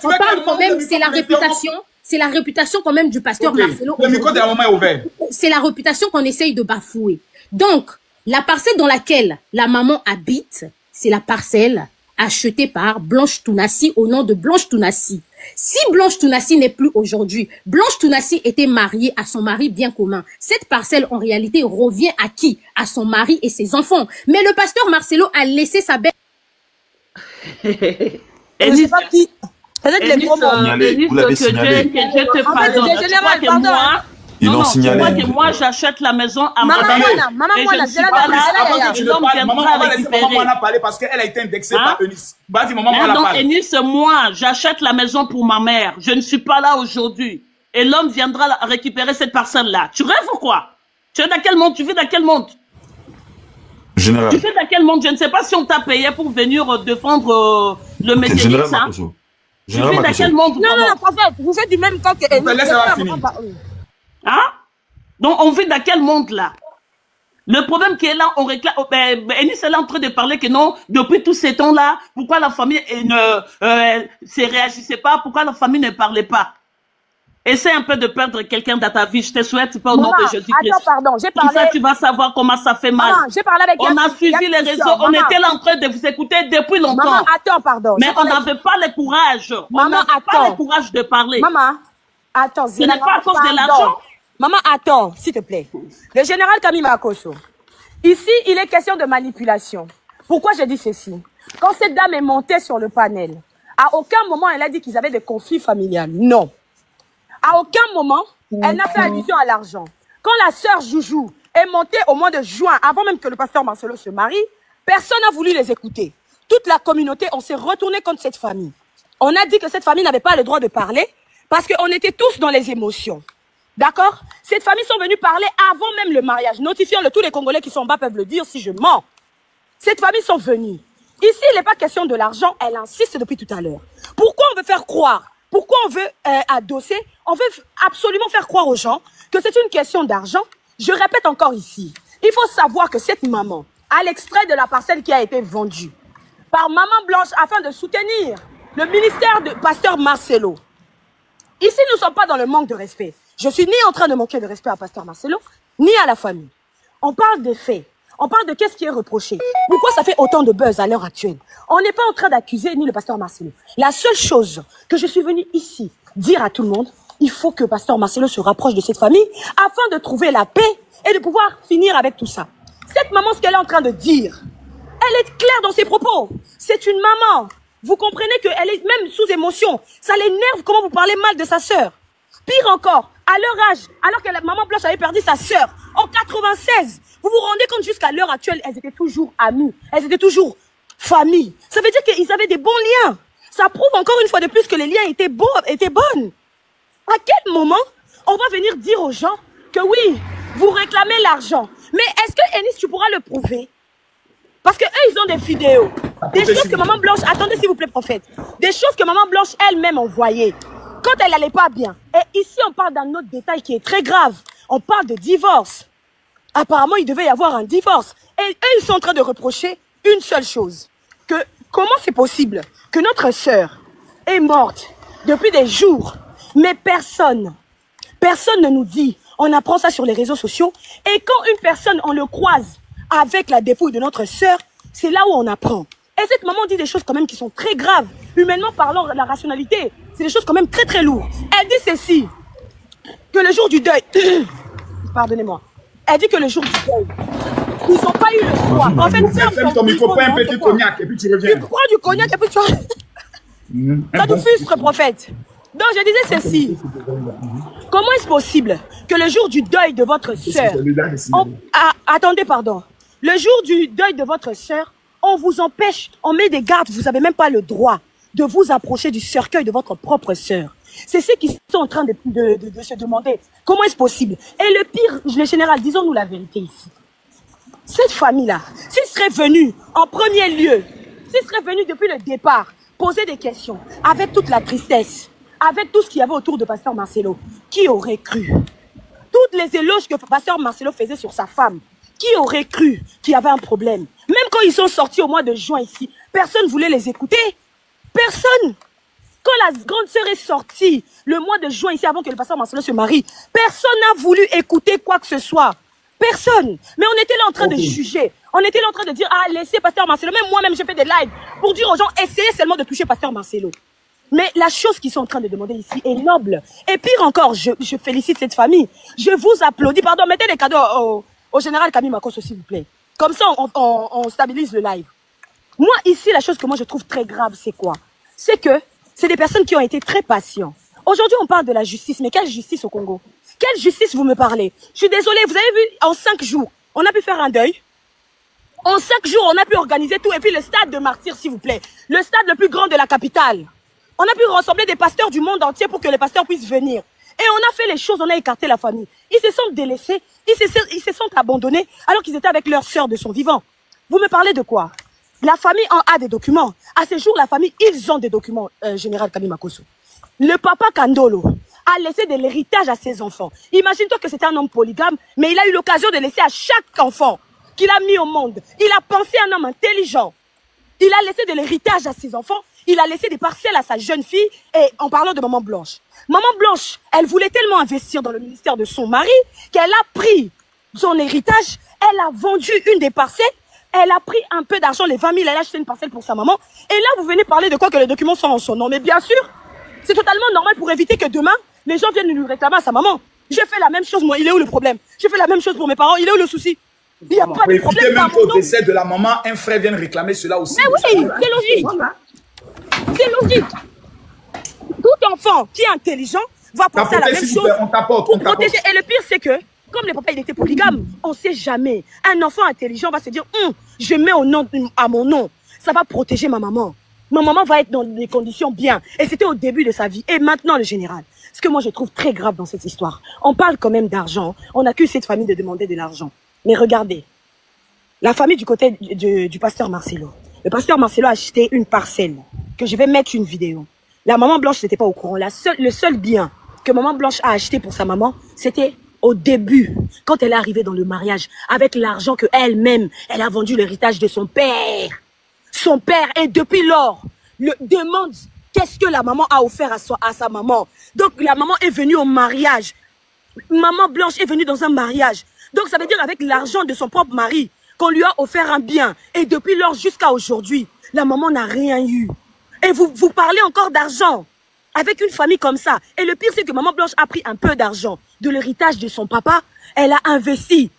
On parle quand même, c'est la réputation. C'est la réputation quand même du pasteur Marcelo. Le micro de la maman est ouvert. C'est la réputation qu'on essaye de bafouer. Donc, la parcelle dans laquelle la maman habite, c'est la parcelle achetée par Blanche Tounassi au nom de Blanche Tounassi. Si Blanche Tounassi n'est plus aujourd'hui, Blanche Tounassi était mariée à son mari bien commun. Cette parcelle, en réalité, revient à qui? À son mari et ses enfants. Mais le pasteur Marcelo a laissé sa belle... Je sais pas qui... Peut-être les promos. Vous l'avez signalé. Je te pardonne. Ils l'ont signalé. Moi, que moi, j'achète la maison à maman. Maman, on a parlé parce qu'elle a été indexée par Eunice. Vas-y, maman, on a parlé. Eunice, moi, j'achète la maison pour ma mère. Je ne suis pas là aujourd'hui. Et l'homme viendra récupérer cette parcelle-là. Tu rêves ou quoi? Tu es dans quel monde? Tu vis dans quel monde? Général. Tu vis dans quel monde? Je ne sais pas si on t'a payé pour venir défendre le métier. Tu vis dans quel monde? Non, prophète, vous êtes du même camp que Eunice. Laisse-la finir. Hein? Donc, on vit dans quel monde, là? Le problème qui est là, on réclame... Eunice est là en train de parler que non, depuis tous ces temps-là, pourquoi la famille ne réagissait pas? Pourquoi la famille ne parlait pas? Essaie un peu de perdre quelqu'un dans ta vie. Je te souhaite pas au nom de Jésus-Christ. Attends, pardon, j'ai parlé... Tout ça, tu vas savoir comment ça fait mal. Maman, j'ai parlé avec... On a suivi les réseaux. On était là en train de vous écouter depuis longtemps. Maman, attends, pardon. Mais on n'avait pas le courage. Maman, on n'avait pas le courage de parler. Maman, attends. Ce n'est pas à cause de l'argent. Maman, attends, s'il te plaît. Le général Camille Makosso. Ici, il est question de manipulation. Pourquoi j'ai dit ceci? Quand cette dame est montée sur le panel, à aucun moment elle a dit qu'ils avaient des conflits familiaux. Non. À aucun moment, elle n'a fait allusion à l'argent. Quand la sœur Joujou est montée au mois de juin, avant même que le pasteur Marcelo se marie, personne n'a voulu les écouter. Toute la communauté, on s'est retourné contre cette famille. On a dit que cette famille n'avait pas le droit de parler parce qu'on était tous dans les émotions. D'accord? Cette famille sont venus parler avant même le mariage. Notifions-le, tous les Congolais qui sont en bas peuvent le dire si je mens. Cette famille sont venus. Ici, il n'est pas question de l'argent, elle insiste depuis tout à l'heure. Pourquoi on veut faire croire? Pourquoi on veut adosser? On veut absolument faire croire aux gens que c'est une question d'argent. Je répète encore ici, il faut savoir que cette maman a l'extrait de la parcelle qui a été vendue par Maman Blanche afin de soutenir le ministère de pasteur Marcelo. Ici, nous ne sommes pas dans le manque de respect. Je suis ni en train de manquer de respect à pasteur Marcelo, ni à la famille. On parle des faits. On parle de qu'est-ce qui est reproché. Pourquoi ça fait autant de buzz à l'heure actuelle? On n'est pas en train d'accuser ni le pasteur Marcelo. La seule chose que je suis venue ici dire à tout le monde, il faut que pasteur Marcelo se rapproche de cette famille afin de trouver la paix et de pouvoir finir avec tout ça. Cette maman, ce qu'elle est en train de dire, elle est claire dans ses propos. C'est une maman. Vous comprenez qu'elle est même sous émotion. Ça l'énerve comment vous parlez mal de sa sœur. Pire encore, à leur âge, alors que la maman Blanche avait perdu sa sœur en 96, vous vous rendez compte jusqu'à l'heure actuelle, elles étaient toujours amies, elles étaient toujours famille. Ça veut dire qu'ils avaient des bons liens. Ça prouve encore une fois de plus que les liens étaient bons, étaient bonnes. À quel moment on va venir dire aux gens que oui, vous réclamez l'argent, mais est-ce que Enis, tu pourras le prouver? Parce que eux, ils ont des vidéos, des choses que maman Blanche, attendez s'il vous plaît prophète, des choses que maman Blanche elle-même envoyait quand elle n'allait pas bien. Et ici, on parle d'un autre détail qui est très grave. On parle de divorce. Apparemment, il devait y avoir un divorce. Et eux, ils sont en train de reprocher une seule chose. Que comment c'est possible que notre sœur est morte depuis des jours, mais personne ne nous dit. On apprend ça sur les réseaux sociaux. Et quand une personne, on le croise avec la dépouille de notre sœur, c'est là où on apprend. Et cette maman dit des choses quand même qui sont très graves. Humainement parlant, la rationalité, c'est des choses quand même très très lourdes. Elle dit ceci, que le jour du deuil, pardonnez-moi, elle dit que le jour du deuil, ils n'ont pas eu le choix. En fait, ferme ton micro, prends un petit cognac et puis tu reviens. Tu prends du cognac et puis tu vas... Ça te frustre, prophète. Donc je disais ceci. Comment est-ce possible que le jour du deuil de votre sœur... attendez, pardon. Le jour du deuil de votre sœur, on vous empêche, on met des gardes, vous n'avez même pas le droit de vous approcher du cercueil de votre propre sœur. C'est ceux qui sont en train de se demander comment est-ce possible. Et le pire, le général, disons-nous la vérité ici. Cette famille-là, s'il serait venu en premier lieu, s'il serait venu depuis le départ, poser des questions, avec toute la tristesse, avec tout ce qu'il y avait autour de pasteur Marcelo, qui aurait cru? Toutes les éloges que pasteur Marcelo faisait sur sa femme, qui aurait cru qu'il y avait un problème? Même quand ils sont sortis au mois de juin ici, personne ne voulait les écouter. Personne. Quand la grande sœur est sortie le mois de juin ici, avant que le pasteur Marcelo se marie, personne n'a voulu écouter quoi que ce soit. Personne. Mais on était là en train de juger. On était là en train de dire, ah, laissez pasteur Marcelo. Même moi-même, j'ai fait des lives pour dire aux gens, essayez seulement de toucher pasteur Marcelo. Mais la chose qu'ils sont en train de demander ici est noble. Et pire encore, je félicite cette famille. Je vous applaudis. Pardon, mettez des cadeaux au général Camille Makosso, s'il vous plaît. Comme ça, on stabilise le live. Moi, ici, la chose que moi je trouve très grave, c'est quoi? C'est que c'est des personnes qui ont été très patients. Aujourd'hui, on parle de la justice. Mais quelle justice au Congo? Quelle justice vous me parlez? Je suis désolée, vous avez vu, en 5 jours, on a pu faire un deuil. En 5 jours, on a pu organiser tout. Et puis le stade de Martyrs, s'il vous plaît. Le stade le plus grand de la capitale. On a pu rassembler des pasteurs du monde entier pour que les pasteurs puissent venir. Et on a fait les choses, on a écarté la famille. Ils se sont délaissés, ils se sont abandonnés alors qu'ils étaient avec leur sœur de son vivant. Vous me parlez de quoi? La famille en a des documents. À ce jour, la famille, ils ont des documents, général Camille Makosso. Le papa Kandolo a laissé de l'héritage à ses enfants. Imagine-toi que c'était un homme polygame, mais il a eu l'occasion de laisser à chaque enfant qu'il a mis au monde. Il a pensé un homme intelligent. Il a laissé de l'héritage à ses enfants. Il a laissé des parcelles à sa jeune fille. Et en parlant de Maman Blanche. Maman Blanche, elle voulait tellement investir dans le ministère de son mari qu'elle a pris son héritage. Elle a vendu une des parcelles. Elle a pris un peu d'argent, les 20 000, elle a acheté une parcelle pour sa maman. Et là, vous venez parler de quoi? Que les documents sont en son nom. Mais bien sûr, c'est totalement normal pour éviter que demain, les gens viennent lui réclamer à sa maman. J'ai fait la même chose, moi. Il est où le problème? J'ai fait la même chose pour mes parents. Il est où le souci? Il n'y a pas de problème. Même qu'au décès de la maman, un frère vient réclamer cela aussi. Mais oui, c'est logique. C'est logique. Tout enfant qui est intelligent va penser à la même chose pour protéger. Et le pire, c'est que, comme le papa il était polygame, on ne sait jamais. Un enfant intelligent va se dire, je mets à mon nom. Ça va protéger ma maman. Ma maman va être dans des conditions bien. Et c'était au début de sa vie. Et maintenant, le général. Ce que moi, je trouve très grave dans cette histoire. On parle quand même d'argent. On accuse cette famille de demander de l'argent. Mais regardez. La famille du côté du pasteur Marcelo. Le pasteur Marcelo a acheté une parcelle. Que je vais mettre une vidéo. La maman Blanche n'était pas au courant. Le seul bien que maman Blanche a acheté pour sa maman, c'était au début, quand elle est arrivée dans le mariage, avec l'argent que elle-même, elle a vendu l'héritage de son père. Son père, et depuis lors, demande qu'est-ce que la maman a offert à sa maman. Donc la maman est venue au mariage. Maman Blanche est venue dans un mariage. Donc ça veut dire avec l'argent de son propre mari, qu'on lui a offert un bien. Et depuis lors jusqu'à aujourd'hui, la maman n'a rien eu. Et vous parlez encore d'argent avec une famille comme ça. Et le pire, c'est que maman Blanche a pris un peu d'argent de l'héritage de son papa. Elle a investi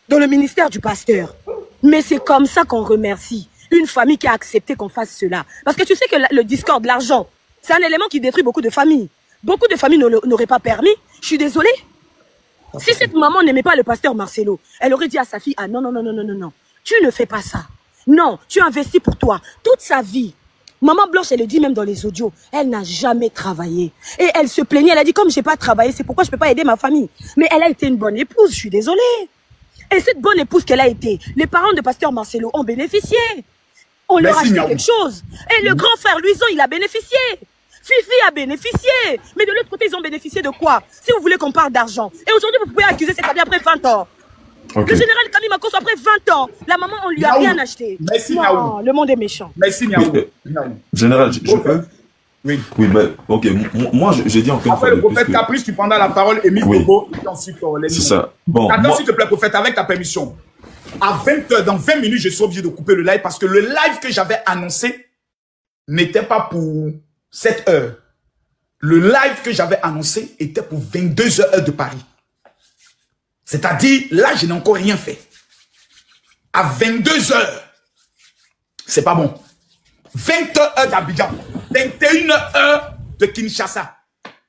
dans le ministère du pasteur. Mais c'est comme ça qu'on remercie une famille qui a accepté qu'on fasse cela. Parce que tu sais que le discorde, l'argent, c'est un élément qui détruit beaucoup de familles. Beaucoup de familles n'auraient pas permis. Je suis désolée. Si cette maman n'aimait pas le pasteur Marcelo, elle aurait dit à sa fille, ah non, non, non, non, non, non, non, tu ne fais pas ça. Non, tu investis pour toi. Toute sa vie. Maman Blanche, elle le dit même dans les audios, elle n'a jamais travaillé. Et elle se plaignait, elle a dit, comme je n'ai pas travaillé, c'est pourquoi je ne peux pas aider ma famille. Mais elle a été une bonne épouse, je suis désolée. Et cette bonne épouse qu'elle a été, les parents de pasteur Marcelo ont bénéficié. On leur a acheté quelque chose. Et le grand frère Luison, il a bénéficié. Fifi a bénéficié. Mais de l'autre côté, ils ont bénéficié de quoi? Si vous voulez qu'on parle d'argent. Et aujourd'hui, vous pouvez accuser cette famille après 20 ans. Okay. Le général Kami Makosso, après 20 ans, la maman, on lui a rien acheté. Merci, non, le monde est méchant. Merci, Niaou. Général, je peux? Oui. Oui, mais ok, moi, j'ai dit encore. Après, le prophète Caprice, tu prendras la parole et mise Bobo. C'est ça. Bon. Attends, s'il te plaît, prophète, avec ta permission. À 20 h, dans 20 minutes, je suis obligé de couper le live parce que le live que j'avais annoncé n'était pas pour 7 heures. Le live que j'avais annoncé était pour 22 h heure de Paris. C'est-à-dire, là, je n'ai encore rien fait. À 22 h, c'est pas bon. 20 h d'Abidjan, 21 h de Kinshasa.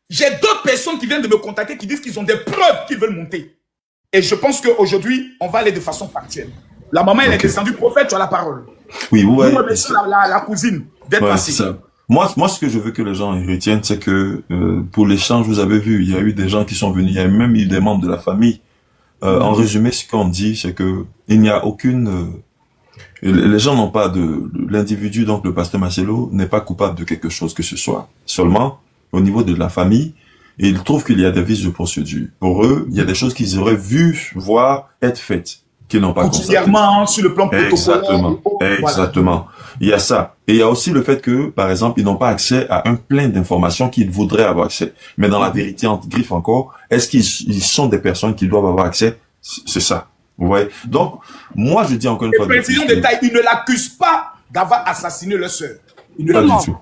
J'ai d'autres personnes qui viennent de me contacter qui disent qu'ils ont des preuves qu'ils veulent monter. Et je pense qu'aujourd'hui, on va aller de façon factuelle. La maman, elle est descendue, prophète, tu as la parole. Oui, vous voyez. La cousine d'être passée. Moi, ce que je veux que les gens retiennent, c'est que pour l'échange, vous avez vu, il y a eu des gens qui sont venus, il y a même eu des membres de la famille. En résumé, ce qu'on dit, c'est que il n'y a aucune... les gens n'ont pas de... L'individu, donc le pasteur Marcelo, n'est pas coupable de quelque chose que ce soit. Seulement, au niveau de la famille, ils trouvent qu'il y a des vices de procédure. Pour eux, il y a des choses qu'ils auraient vu, voir, être faites, qu'ils n'ont pas constaté. Sur le plan protocolaire. Exactement. Exactement. Il y a ça. Et il y a aussi le fait que, par exemple, ils n'ont pas accès à un plein d'informations qu'ils voudraient avoir accès. Mais dans la vérité, entre griffes encore, est-ce qu'ils sont des personnes qui doivent avoir accès? C'est ça. Vous voyez? Donc, moi, je dis encore une fois... Précision de détail, ils ne l'accusent pas d'avoir assassiné leur sœur. Pas du tout.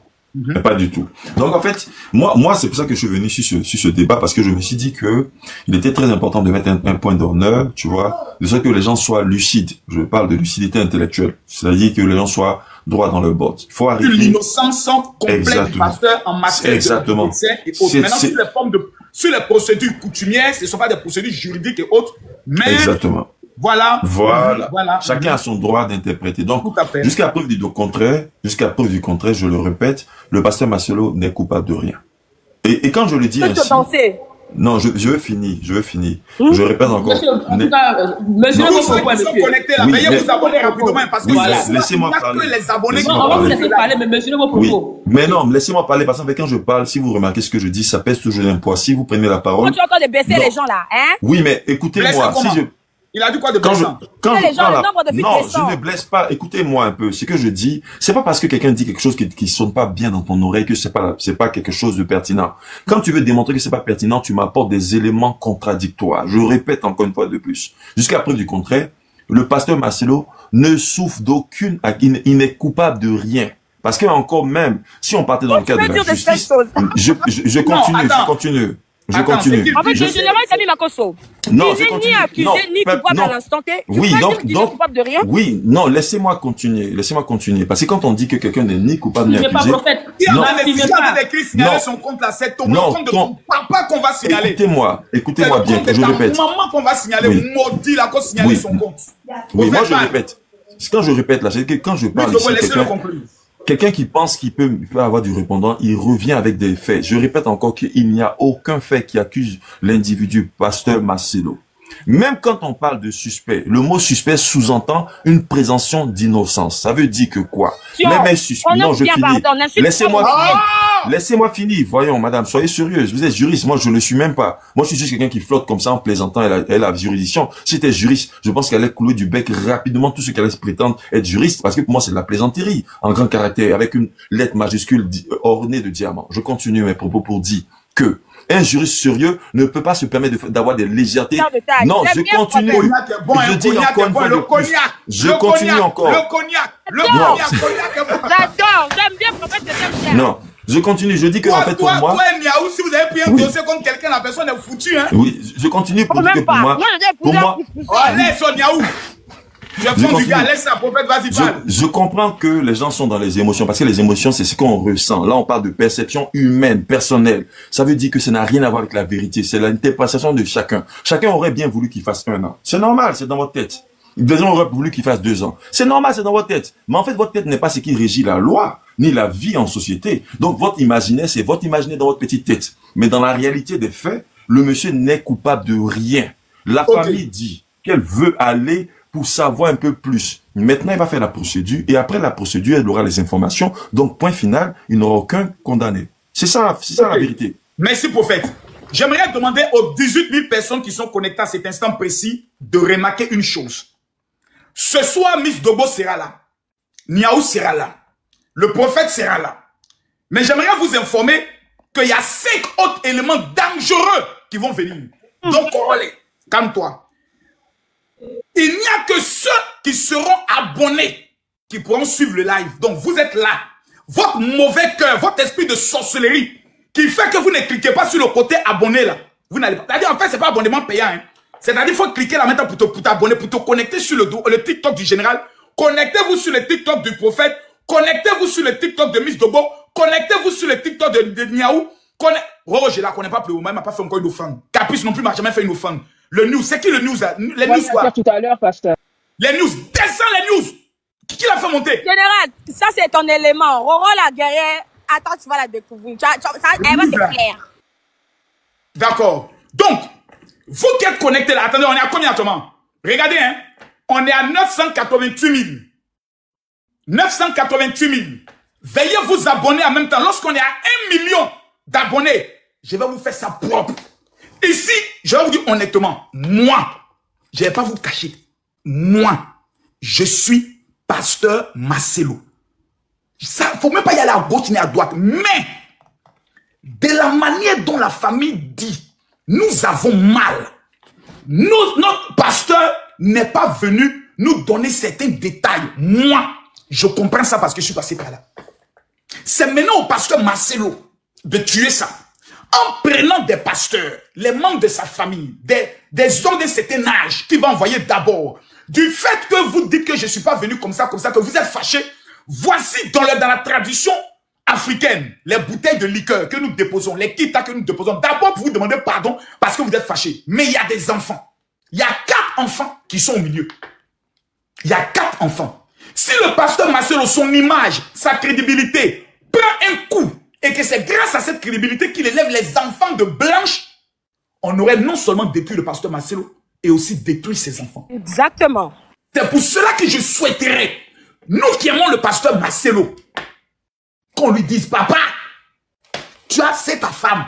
Pas du tout. Donc en fait, moi c'est pour ça que je suis venu sur ce débat, parce que je me suis dit que il était très important de mettre un point d'honneur, tu vois, de sorte que les gens soient lucides. Je parle de lucidité intellectuelle, c'est-à-dire que les gens soient droits dans leur bottes. Il faut arriver. L'innocence complète du pasteur en matière exactement. Et autres. Maintenant, sur les procédures coutumières, ce ne sont pas des procédures juridiques et autres, mais exactement. Voilà. Chacun a son droit d'interpréter. Donc, jusqu'à preuve du contraire, je le répète, le pasteur Marcelo n'est coupable de rien. Et quand je le dis ainsi... Non, je veux finir. Je répète encore. Monsieur, vous abonner rapidement parce que laissez-moi parler. Les abonnés mais non, laissez-moi parler parce que quand je parle, si vous remarquez ce que je dis, ça pèse toujours un poids. Si vous prenez la parole. Tu as encore de baisser les gens là, hein? Oui, mais écoutez-moi. Il a dit quoi de blessant? Non, je ne blesse pas. Écoutez-moi un peu. Ce que je dis, c'est pas parce que quelqu'un dit quelque chose qui sonne pas bien dans ton oreille que c'est pas quelque chose de pertinent. Quand tu veux démontrer que c'est pas pertinent, tu m'apportes des éléments contradictoires. Je répète encore une fois de plus. Jusqu'à preuve du contraire, le pasteur Marcelo ne souffre d'aucune, il n'est coupable de rien. Parce que encore même, si on partait dans le cadre de la justice, je continue. En fait, le général Kami Makosso, il n'est ni accusé, ni coupable à l'instant T. Oui, donc, coupable de rien. Oui, non, laissez-moi continuer. Parce que quand on dit que quelqu'un n'est ni coupable ni accusé. Non, son compte là, c'est ton compte de ton papa qu'on va signaler. Écoutez-moi bien, que je répète. Maman qu'on va signaler, maudit là, qu'on signaler son compte. Oui, moi je répète. Quand je répète là, c'est que quand je parle quelqu'un qui pense qu'il peut avoir du répondant, il revient avec des faits. Je répète encore qu'il n'y a aucun fait qui accuse l'individu, pasteur Marcelo. Même quand on parle de suspect, le mot suspect sous-entend une présomption d'innocence. Ça veut dire que quoi? Même un suspect. Non, je finis. Laissez-moi finir. Voyons, madame, soyez sérieuse. Vous êtes juriste. Moi, je ne le suis même pas. Moi, je suis juste quelqu'un qui flotte comme ça en plaisantant. Elle a la juridiction. Si c'était juriste, je pense qu'elle allait couler du bec rapidement tout ce qu'elle allait prétendre être juriste. Parce que pour moi, c'est de la plaisanterie. En grand caractère, avec une lettre majuscule ornée de diamants. Je continue mes propos pour dire que un juriste sérieux ne peut pas se permettre d'avoir des légèretés. Non, je continue. Je dis encore une fois de plus. Je continue encore. Le cognac est bon. J'adore, j'aime bien, prophète, j'aime bien. Non, je continue. Je dis que en fait pour moi. Toi, Niaou, si vous avez pris un dossier contre quelqu'un, la personne est foutue, hein. Oui, je continue pour dire que pour moi. Oh, laisse Niaou. Laisse ça, prophète, vas-y, parle. Je comprends que les gens sont dans les émotions, parce que les émotions, c'est ce qu'on ressent. Là, on parle de perception humaine, personnelle. Ça veut dire que ça n'a rien à voir avec la vérité. C'est l'interprétation de chacun. Chacun aurait bien voulu qu'il fasse 1 an. C'est normal, c'est dans votre tête. Les gens auraient voulu qu'il fasse 2 ans. C'est normal, c'est dans votre tête. Mais en fait, votre tête n'est pas ce qui régit la loi, ni la vie en société. Donc, votre imaginaire, c'est votre imaginaire dans votre petite tête. Mais dans la réalité des faits, le monsieur n'est coupable de rien. La famille dit qu'elle veut aller pour savoir un peu plus. Maintenant, il va faire la procédure, et après la procédure, elle aura les informations. Donc, point final, il n'aura aucun condamné. C'est ça la vérité. Merci, prophète. J'aimerais demander aux 18 000 personnes qui sont connectées à cet instant précis de remarquer une chose. Ce soir, Miss Dobo sera là. Niaou sera là. Le prophète sera là. Mais j'aimerais vous informer qu'il y a 5 autres éléments dangereux qui vont venir. Donc, Corolé, calme-toi. Il n'y a que ceux qui seront abonnés qui pourront suivre le live. Donc, vous êtes là. Votre mauvais cœur, votre esprit de sorcellerie qui fait que vous ne cliquez pas sur le côté abonné là. Vous n'allez pas. C'est-à-dire, en fait, c'est pas abonnement payant. Hein. C'est-à-dire, il faut cliquer là maintenant pour t'abonner, pour te connecter sur le TikTok du général. Connectez-vous sur le TikTok du prophète. Connectez-vous sur le TikTok de Miss Dobo. Connectez-vous sur le TikTok de Niaou. Roro, je la connais pas plus. Moi, elle m'a pas fait encore une offrande. Caprice non plus m'a jamais fait une offrande. Le news, c'est qui le news? Les news quoi? Tout à l'heure, pasteur. Les news, descends les news. Qui l'a fait monter? Général, ça c'est ton élément. Roro la guerrière, attends, tu vas la découvrir. Elle va te plaire. D'accord. Donc, vous qui êtes connectés là, attendez, on est à combien actuellement? Regardez, hein. On est à 988 000. 988 000. Veuillez vous abonner en même temps. Lorsqu'on est à 1 million d'abonnés, je vais vous faire ça propre. Ici, je vais vous dire honnêtement, moi, je ne vais pas vous cacher. Moi, je suis pasteur Marcelo. Ça, faut même pas y aller à gauche ni à droite. Mais, de la manière dont la famille dit, nous avons mal. Notre pasteur n'est pas venu nous donner certains détails. Moi, je comprends ça parce que je suis passé par là. C'est maintenant au pasteur Marcelo de tuer ça. En prenant des pasteurs, les membres de sa famille, des hommes d'un certain âge, qui va envoyer d'abord. Du fait que vous dites que je ne suis pas venu comme ça, que vous êtes fâchés, voici dans la tradition africaine, les bouteilles de liqueur que nous déposons, les kitas que nous déposons. D'abord pour vous demander pardon parce que vous êtes fâchés. Mais il y a des enfants. Il y a 4 enfants qui sont au milieu. Il y a 4 enfants. Si le pasteur Marcelo, son image, sa crédibilité, prend un coup, et que c'est grâce à cette crédibilité qu'il élève les enfants de Blanche, on aurait non seulement détruit le pasteur Marcelo, et aussi détruit ses enfants. Exactement. C'est pour cela que je souhaiterais, nous qui aimons le pasteur Marcelo, qu'on lui dise, papa, tu as, c'est ta femme.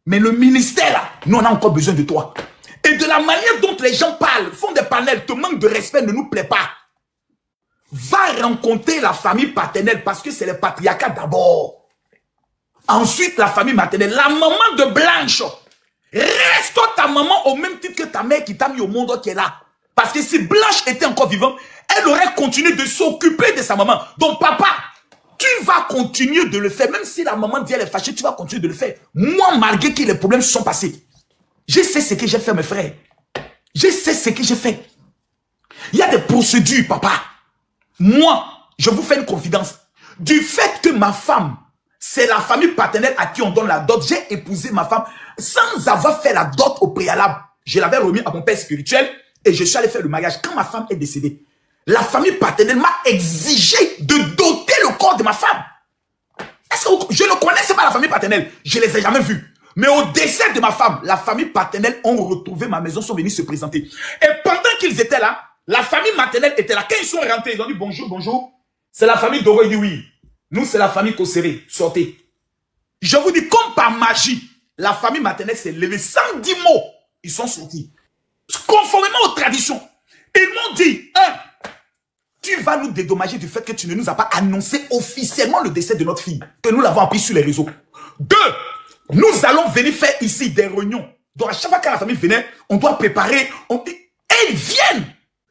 Mais le ministère là, nous on a encore besoin de toi. Et de la manière dont les gens parlent, font des panels, te manque de respect, ne nous plaît pas. Va rencontrer la famille paternelle parce que c'est le patriarcat d'abord. Ensuite, la famille maternelle, la maman de Blanche. Reste ta maman au même titre que ta mère qui t'a mis au monde qui est là. Parce que si Blanche était encore vivante, elle aurait continué de s'occuper de sa maman. Donc papa, tu vas continuer de le faire. Même si la maman dit elle est fâchée, tu vas continuer de le faire. Moi, malgré que les problèmes se sont passés, je sais ce que j'ai fait, mes frères. Je sais ce que j'ai fait. Il y a des procédures, papa. Moi, je vous fais une confidence. Du fait que ma femme, c'est la famille paternelle à qui on donne la dot. J'ai épousé ma femme sans avoir fait la dot au préalable. Je l'avais remis à mon père spirituel et je suis allé faire le mariage. Quand ma femme est décédée, la famille paternelle m'a exigé de doter le corps de ma femme. Est-ce que je ne connaissais pas la famille paternelle? Je ne les ai jamais vus. Mais au décès de ma femme, la famille paternelle ont retrouvé ma maison, sont venus se présenter. Et pendant qu'ils étaient là, la famille maternelle était là. Quand ils sont rentrés, ils ont dit bonjour, bonjour. C'est la famille Doro, il dit oui. Nous, c'est la famille Kosseré. Sortez. Je vous dis, comme par magie, la famille maternelle s'est levée sans 10 mots. Ils sont sortis. Conformément aux traditions. Ils m'ont dit, tu vas nous dédommager du fait que tu ne nous as pas annoncé officiellement le décès de notre fille. Que nous l'avons appris sur les réseaux. 2, Nous allons venir faire ici des réunions. Donc, à chaque fois que la famille venait, on doit préparer. Et ils viennent.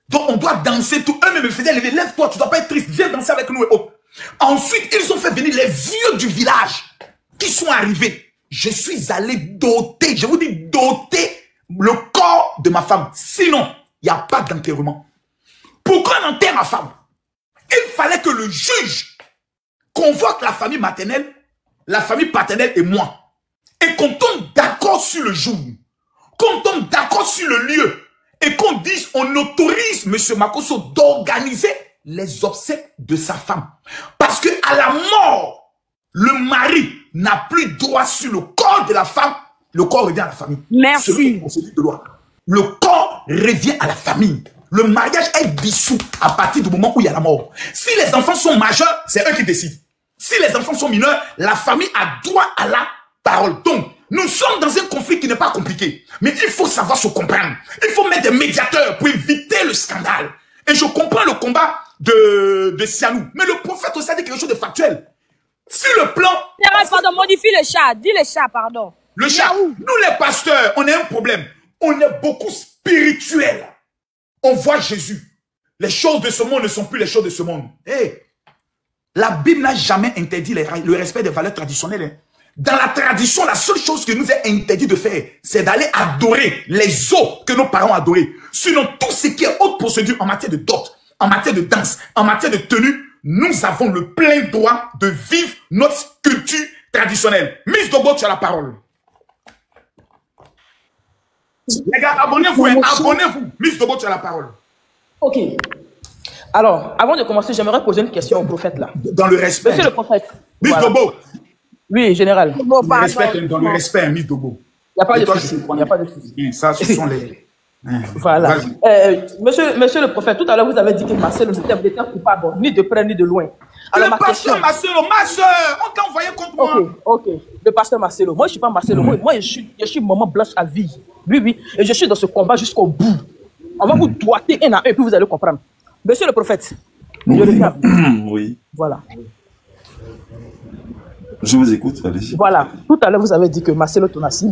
Donc, on doit danser tout. Eux-mêmes me faisaient lever. Lève-toi, tu ne dois pas être triste. Viens danser avec nous et autres. Ensuite, ils ont fait venir les vieux du village qui sont arrivés. Je suis allé doter, je vous dis doter le corps de ma femme. Sinon, il n'y a pas d'enterrement. Pourquoi on enterre ma femme? Il fallait que le juge convoque la famille maternelle, la famille paternelle et moi. Et qu'on tombe d'accord sur le jour. Qu'on tombe d'accord sur le lieu. Et qu'on dise, on autorise M. Makosso d'organiser les obsèques de sa femme. Parce que à la mort, le mari n'a plus droit sur le corps de la femme. Le corps revient à la famille. Merci. Le corps revient à la famille. Le mariage est dissous à partir du moment où il y a la mort. Si les enfants sont majeurs, c'est eux qui décident. Si les enfants sont mineurs, la famille a droit à la parole. Donc, nous sommes dans un conflit qui n'est pas compliqué. Mais il faut savoir se comprendre. Il faut mettre des médiateurs pour éviter le scandale. Et je comprends le combat de Sianou. Mais le prophète aussi a dit quelque chose de factuel. Sur le plan... Pardon, modifie le chat. Dis le chat, pardon. Le chat. Nous les pasteurs, on a un problème. On est beaucoup spirituels. On voit Jésus. Les choses de ce monde ne sont plus les choses de ce monde. Hey, la Bible n'a jamais interdit le respect des valeurs traditionnelles. Hein. Dans la tradition, la seule chose qui nous est interdit de faire, c'est d'aller adorer les os que nos parents adoraient. Sinon, tout ce qui est haute procédure en matière de dot, en matière de danse, en matière de tenue, nous avons le plein droit de vivre notre culture traditionnelle. Miss Dogo, tu as la parole. Les gars, abonnez-vous, abonnez-vous. Miss Dogo, tu as la parole. Ok. Alors, avant de commencer, j'aimerais poser une question au prophète là. Dans le respect. Monsieur le prophète. Miss Dogo. Oui, général. Dans le respect, Miss Dogo. Il n'y a pas de souci. Il n'y a pas de souci. Ça, ce sont les... Voilà. Monsieur le prophète, tout à l'heure, vous avez dit que Marcelo n'était coupable, ni de près ni de loin. Alors, le pasteur Marcelo, ma soeur, on t'a envoyé contre moi. Ok. Le pasteur Marcelo. Moi, je ne suis pas Marcelo. Moi, je suis maman blanche à vie. Oui. Et je suis dans ce combat jusqu'au bout. On va vous doiter un à un, et puis vous allez comprendre. Monsieur le prophète. Oui. Voilà. Je vous écoute, allez-y. Voilà. Tout à l'heure, vous avez dit que Marcelo Tonassi,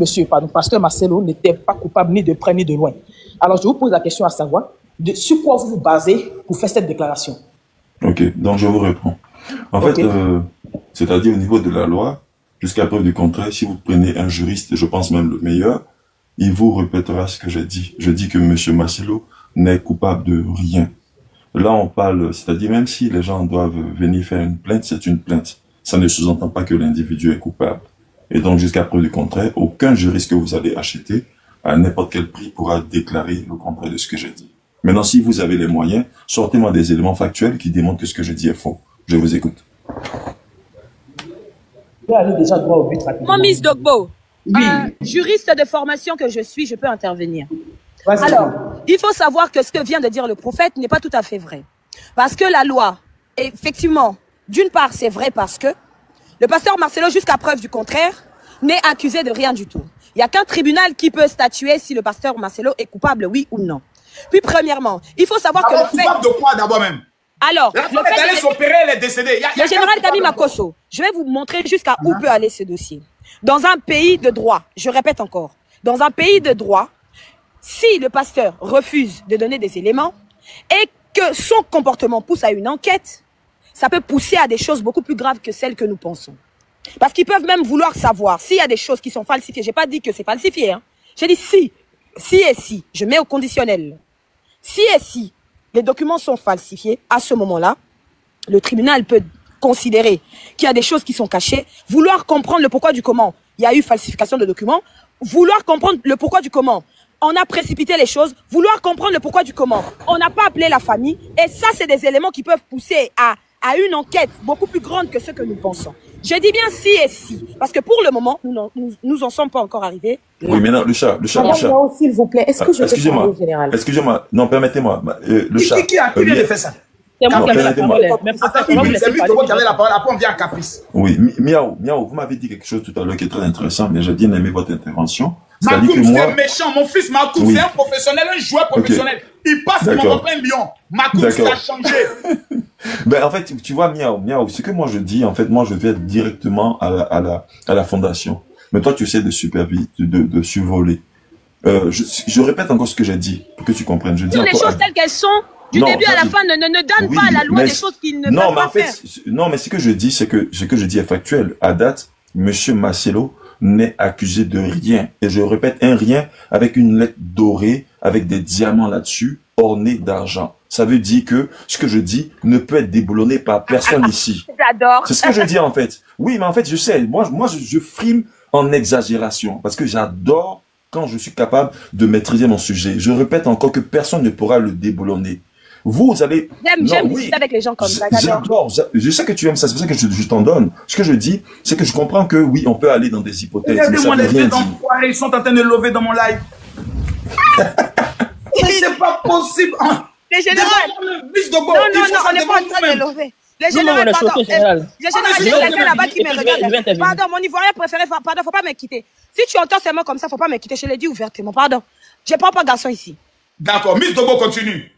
pasteur Marcelo, n'était pas coupable ni de près ni de loin. Alors, je vous pose la question à savoir, sur quoi vous vous basez pour faire cette déclaration? Ok, donc je vous réponds. En fait, c'est-à-dire au niveau de la loi, jusqu'à preuve du contraire, si vous prenez un juriste, je pense même le meilleur, il vous répétera ce que j'ai dit. Je dis que M. Marcelo n'est coupable de rien. Là, on parle, c'est-à-dire même si les gens doivent venir faire une plainte, c'est une plainte. Ça ne sous-entend pas que l'individu est coupable. Et donc, jusqu'à preuve du contraire, aucun juriste que vous allez acheter à n'importe quel prix pourra déclarer le contraire de ce que j'ai dit. Maintenant, si vous avez les moyens, sortez-moi des éléments factuels qui démontrent que ce que je dis est faux. Je vous écoute. Je vais aller déjà droit au but rapidement. Mon Miss Dogbo, oui. Juriste de formation que je suis, je peux intervenir. Alors, il faut savoir que ce que vient de dire le prophète n'est pas tout à fait vrai. Parce que la loi, effectivement, d'une part, c'est vrai parce que le pasteur Marcelo, jusqu'à preuve du contraire, n'est accusé de rien du tout. Il n'y a qu'un tribunal qui peut statuer si le pasteur Marcelo est coupable, oui ou non. Puis, premièrement, il faut savoir que le fait... Coupable de quoi d'abord même? Alors, la femme est allée s'opérer, elle est décédée. Le général Kami Makosso, je vais vous montrer jusqu'à où peut aller ce dossier. Dans un pays de droit, je répète encore, dans un pays de droit, si le pasteur refuse de donner des éléments et que son comportement pousse à une enquête, ça peut pousser à des choses beaucoup plus graves que celles que nous pensons. Parce qu'ils peuvent même vouloir savoir s'il y a des choses qui sont falsifiées. J'ai pas dit que c'est falsifié. Hein. J'ai dit si et si. Je mets au conditionnel. Si et si les documents sont falsifiés, à ce moment-là, le tribunal peut considérer qu'il y a des choses qui sont cachées, vouloir comprendre le pourquoi du comment. Il y a eu falsification de documents, vouloir comprendre le pourquoi du comment. On a précipité les choses, vouloir comprendre le pourquoi du comment. On n'a pas appelé la famille. Et ça, c'est des éléments qui peuvent pousser à une enquête beaucoup plus grande que ce que nous pensons. Je dis bien si et si. Parce que pour le moment, nous en sommes pas encore arrivés. Oui, mais non, le chat. S'il vous plaît, est-ce que je peux parler, général? Excusez-moi. Non, permettez-moi. Le chat. Qui a fait ça? C'est moi qui avais la parole. C'est lui qui avait la parole. Après, on vient à Caprice. Oui, Miaou, vous m'avez dit quelque chose tout à l'heure qui est très intéressant, mais j'ai bien aimé votre intervention. Makoum, c'est méchant. Mon fils Makoum, c'est un professionnel, un joueur professionnel. Il passe mon copain Lyon. Makoum, ça a changé. Ben, en fait, tu vois, Miaou, ce que moi je dis, en fait, moi je vais directement à la fondation. Mais toi, tu essaies de survoler. Je répète encore ce que j'ai dit, pour que tu comprennes. Je dis les choses telles qu'elles sont, du début à la fin, ne donne pas à la loi des choses qu'il ne peuvent pas faire. Non, mais ce que je dis, ce que je dis est factuel. À date, Monsieur Marcelo n'est accusé de rien. Et je répète, un rien avec une lettre dorée, avec des diamants là-dessus, ornés d'argent. Ça veut dire que ce que je dis ne peut être déboulonné par personne ici. J'adore. C'est ce que je dis en fait. Oui, mais en fait, je sais. Moi, je frime en exagération parce que j'adore quand je suis capable de maîtriser mon sujet. Je répète encore que personne ne pourra le déboulonner. Vous allez... J'aime discuter avec les gens comme ça. J'adore. Je sais que tu aimes ça. C'est pour ça que je t'en donne. Ce que je dis, c'est que je comprends que oui, on peut aller dans des hypothèses. Regardez-moi les deux enfoirés, ils sont en train de lever dans mon live. Mais c'est pas possible. Les généraux. Non, on n'est pas en train de lever. Les généraux, pardon. Les généraux, il y a quelqu'un là-bas qui me regarde. Pardon, mon Ivoirien préféré, pardon, faut pas me quitter. Si tu entends ces mots comme ça, faut pas me quitter. Je l'ai dit ouvertement, pardon. Je prends pas garçon ici. D'accord, Miss Dogo continue.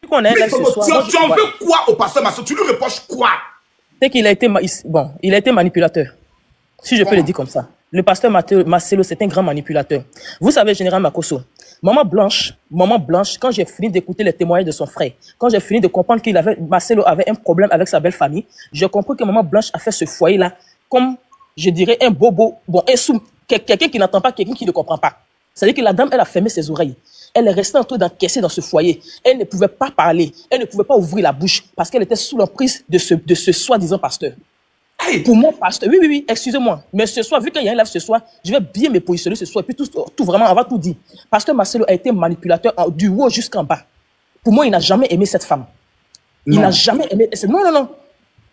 Tu en veux quoi au pasteur Marcelo? Tu lui reproches quoi? C'est qu'il a été, bon, il a été manipulateur. Si je peux le dire comme ça. Le pasteur Marcelo, c'est un grand manipulateur. Vous savez, Général Makosso, Maman Blanche, quand j'ai fini d'écouter les témoignages de son frère, quand j'ai fini de comprendre Marcelo avait un problème avec sa belle famille, j'ai compris que Maman Blanche a fait ce foyer-là comme, je dirais, un bobo, bon, quelqu'un qui n'entend pas, quelqu'un qui ne comprend pas. C'est-à-dire que la dame, elle a fermé ses oreilles. Elle est restée en train d'encaisser dans ce foyer. Elle ne pouvait pas parler. Elle ne pouvait pas ouvrir la bouche parce qu'elle était sous l'emprise de ce soi-disant pasteur. Hey. Pour moi, pasteur, oui, excusez-moi. Mais ce soir, vu qu'il y a un live ce soir, je vais bien me positionner ce soir. Et puis tout vraiment, on va tout dire. Pasteur Marcelo a été manipulateur du haut jusqu'en bas. Pour moi, il n'a jamais aimé cette femme. Il n'a jamais aimé... Non.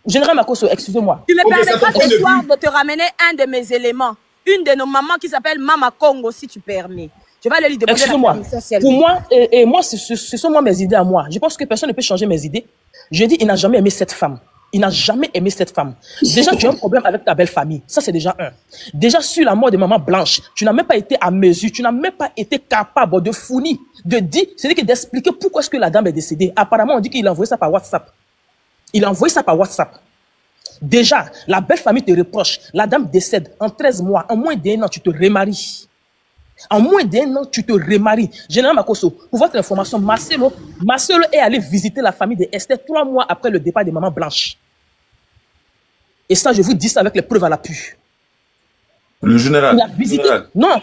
Général Makosso, excusez-moi. Tu me permettras ce soir de te ramener un de mes éléments. Une de nos mamans qui s'appelle Mama Congo, si tu permets. Je vais aller lui demander la permission. Pour moi, et moi, ce sont moi mes idées à moi. Je pense que personne ne peut changer mes idées. Je dis, il n'a jamais aimé cette femme. Il n'a jamais aimé cette femme. Déjà, tu as un problème avec ta belle famille. Ça, c'est déjà un. Déjà, sur la mort de Maman Blanche, tu n'as même pas été à mesure, tu n'as même pas été capable de fournir, de dire, c'est-à-dire d'expliquer pourquoi est-ce que la dame est décédée. Apparemment, on dit qu'il a envoyé ça par WhatsApp. Il a envoyé ça par WhatsApp. Déjà, la belle famille te reproche. La dame décède en 13 mois. En moins d'1 an, tu te remaries. En moins d'1 an, tu te remaries. Général Makosso, pour votre information, Marcelo est allé visiter la famille de Esther 3 mois après le départ de Maman Blanche. Et ça, je vous dis ça avec les preuves à l'appui. Le général. Il a visité. Non.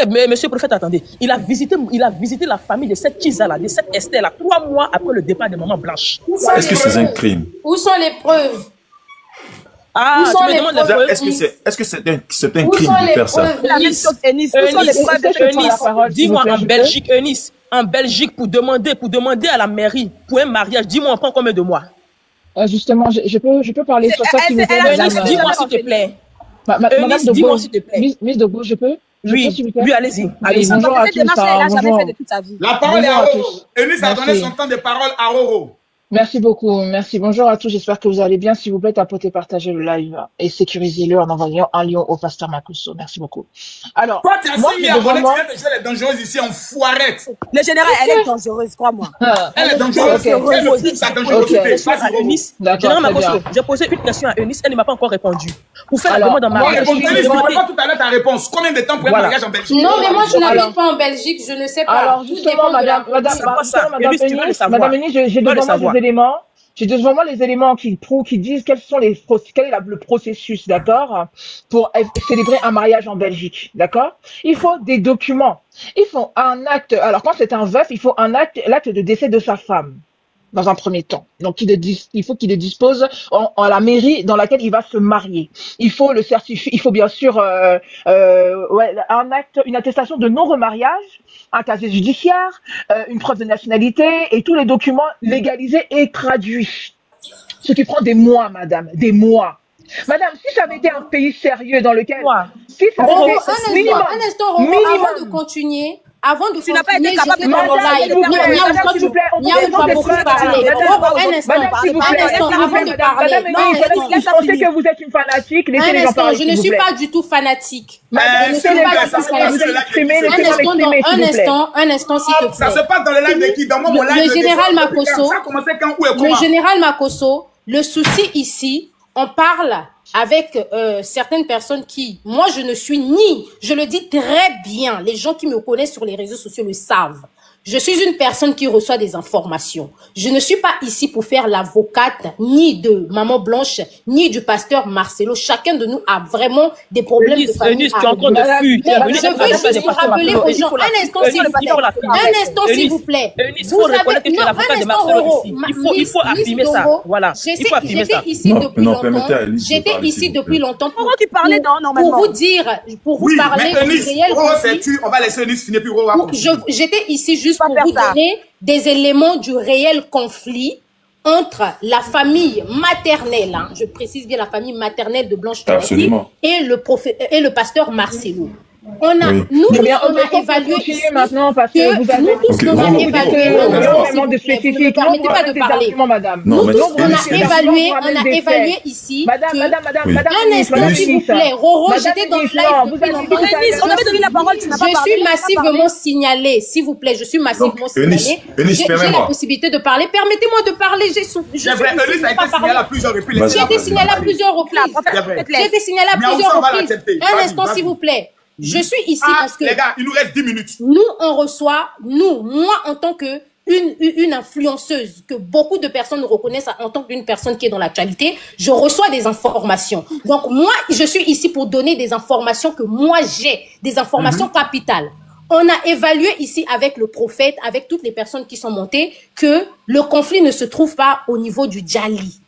Mais monsieur le prophète, attendez. Il a visité la famille de cette Chiza-là, de cette Esther-là, 3 mois après le départ de Maman Blanche. Est-ce que c'est un crime? Où sont les preuves? Ah, tu me demandes les preuves. Est-ce que c'est un crime de faire ça? Dis-moi en Belgique, pour demander à la mairie, pour un mariage, dis-moi, on prend combien de mois? Justement, je peux parler sur ça, s'il vous plaît. Dis-moi, s'il te plaît. Madame dis-moi, s'il te plaît. Miss Dogo, je peux? Oui, allez-y. Bonjour à tous. La parole est à Roro. Eunice a donné son temps de parole à Roro. Merci beaucoup, merci. Bonjour à tous, j'espère que vous allez bien. S'il vous plaît, tapotez, partagez le live et sécurisez-le en envoyant un lion au pasteur Makosso. Merci beaucoup. Alors, toi, tu as mis à voler, elle est dangereuse ici, en foirette. Le général, elle est dangereuse, crois-moi. Elle est dangereuse. Elle me dit sa dangerosité. Général Makosso, j'ai posé une question à Eunice, elle ne m'a pas encore répondu. Pour faire la demande en mariage. Eunice, tu ne peux pas tout à l'heure ta réponse. Combien de temps pour un mariage en Belgique? Non, mais moi, je n'habite pas en Belgique, je ne sais pas. Alors, justement, madame Eunice, j'ai devant moi les éléments qui disent quel est le processus, d'accord, pour célébrer un mariage en Belgique, d'accord. Il faut des documents, il faut un acte. Alors quand c'est un veuf, il faut l'acte de décès de sa femme dans un premier temps. Donc il faut qu'il le dispose à la mairie dans laquelle il va se marier. Il faut le certifier, il faut bien sûr un acte, une attestation de non-remariage, un casier judiciaire, une preuve de nationalité et tous les documents légalisés et traduits. Ce qui prend des mois, madame, des mois. Madame, si ça avait été un pays sérieux dans lequel... Si ça avait été un instant, avant de continuer... Avant de tu n'as pas été capable de s'il vous plaît, on peut beaucoup parler. Un instant, avant de parler. On sait que vous êtes une fanatique. Un instant, je ne suis pas du tout fanatique. Un instant, s'il te plaît. Ça se passe dans le live de qui? Dans mon live. Le général Makosso, le souci ici, on parle avec certaines personnes qui, moi je ne suis ni, je le dis très bien, les gens qui me connaissent sur les réseaux sociaux le savent. Je suis une personne qui reçoit des informations. Je ne suis pas ici pour faire l'avocate ni de Maman Blanche, ni du pasteur Marcelo. Chacun de nous a vraiment des problèmes de famille. Je veux juste rappeler aux gens, un instant s'il vous plaît. Vous savez, il faut affirmer ça. Voilà. J'étais ici depuis longtemps. J'étais ici depuis longtemps. Pourquoi tu parlais normalement? Pour vous dire, pour vous parler du réel conflit. On va laisser Eunice finir puis j'étais ici juste pour vous donner des éléments du réel conflit entre la famille maternelle, hein, je précise bien la famille maternelle de Blanche Tunassi et le pasteur Marcelo. Nous tous, on a évalué ici maintenant parce que vous avez nous tous, on a évalué. Ne me permettez pas de parler. Nous tous, on a évalué ici. Un instant, s'il vous plaît. Roro, j'étais dans le live depuis longtemps. On avait donné la parole, tu n'as pas parlé. Je suis massivement signalée, s'il vous plaît. Je suis massivement signalée. J'ai la possibilité de parler. Permettez-moi de parler. J'ai été signalée à plusieurs reprises. Un instant, s'il vous plaît. Je suis ici parce que... Les gars, il nous reste 10 minutes. Nous, on reçoit, moi, en tant que une influenceuse, que beaucoup de personnes reconnaissent en tant qu'une personne qui est dans l'actualité, je reçois des informations. Donc, moi, je suis ici pour donner des informations que moi, j'ai, des informations capitales. On a évalué ici avec le prophète, avec toutes les personnes qui sont montées, que le conflit ne se trouve pas au niveau du Djali.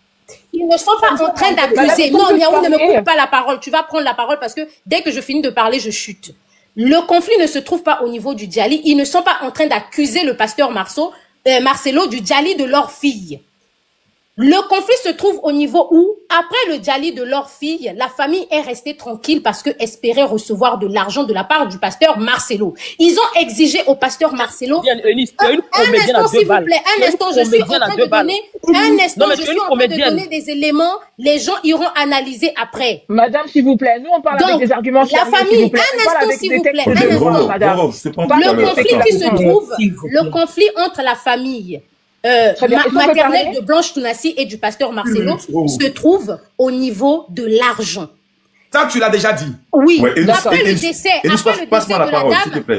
Ils ne sont pas en train d'accuser. Non, Niaou, ne me coupe pas la parole. Tu vas prendre la parole parce que dès que je finis de parler, je chute. Le conflit ne se trouve pas au niveau du Djali. Ils ne sont pas en train d'accuser le pasteur Marcelo du Djali de leur fille. Le conflit se trouve au niveau où, après le Djali de leur fille, la famille est restée tranquille parce que espérait recevoir de l'argent de la part du pasteur Marcelo. Ils ont exigé au pasteur Marcelo un instant, s'il vous plaît, un instant, je suis en train de donner, des éléments, les gens iront analyser après. Madame, s'il vous plaît, nous on parle avec des arguments. La famille, un instant, s'il vous plaît, un instant. Le conflit entre la famille maternelle de Blanche Tunassi et du pasteur Marcelo se trouve au niveau de l'argent. Ça, tu l'as déjà dit. Oui. Après le décès de la dame,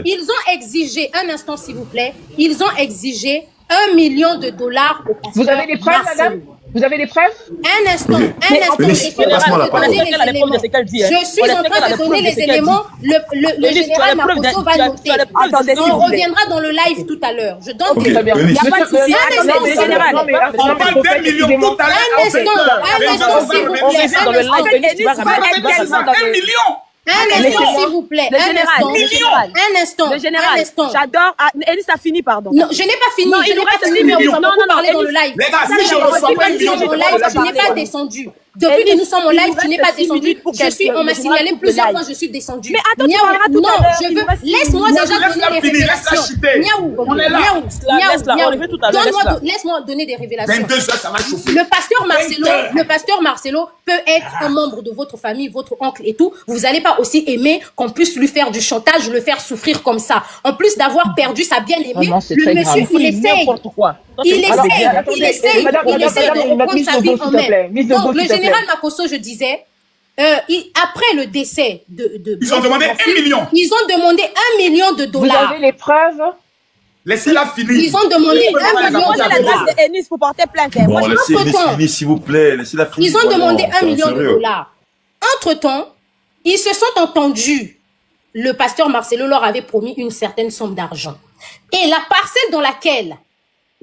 ils ont exigé, un instant s'il vous plaît, ils ont exigé $1 million au pasteur. Vous avez des preuves, madame? Vous avez des preuves? Un instant, je suis en train de donner les éléments. Le général Makosso va noter. On reviendra dans le live tout à l'heure. Je donne des... Il n'y a pas de souci. On parle d'1 million tout à l'heure. Un instant, s'il vous plaît. 1 million. Un instant, s'il vous plaît. Un instant. J'adore. Elis a fini, pardon. Non, je n'ai pas fini. Je n'ai pas fini, mais on va pas parler dans le live. Les gars, si je reçois pas 1 million, tu n'es pas descendu. Depuis que nous sommes en live, tu n'es pas descendu. On m'a signalé plusieurs fois, je suis descendu. Mais attends, tu parleras tout à l'heure. Laisse-moi déjà donner des révélations. Laisse-moi donner des révélations. 22 heures, ça va chauffer. Le pasteur Marcelo peut être un membre de votre famille, votre oncle et tout. Vous n'allez pas aussi aimer qu'on puisse lui faire du chantage, le faire souffrir comme ça. En plus d'avoir perdu sa bien-aimée, le monsieur, il essaye. Il essaye de reprendre sa vie en main. Donc, le général Makosso, je disais, après le décès de ils ont demandé 1 million. Ils ont demandé $1 million. Vous avez les preuves? Laissez-la finir. Ils ont demandé $1 million. Moi, j'ai la grâce de Enis pour porter plainte. Bon, laissez Enis finir, s'il vous plaît. Laissez-la finir. Ils ont demandé $1 million. Entre-temps, ils se sont entendus. Le pasteur Marcelo leur avait promis une certaine somme d'argent. Et la parcelle dans laquelle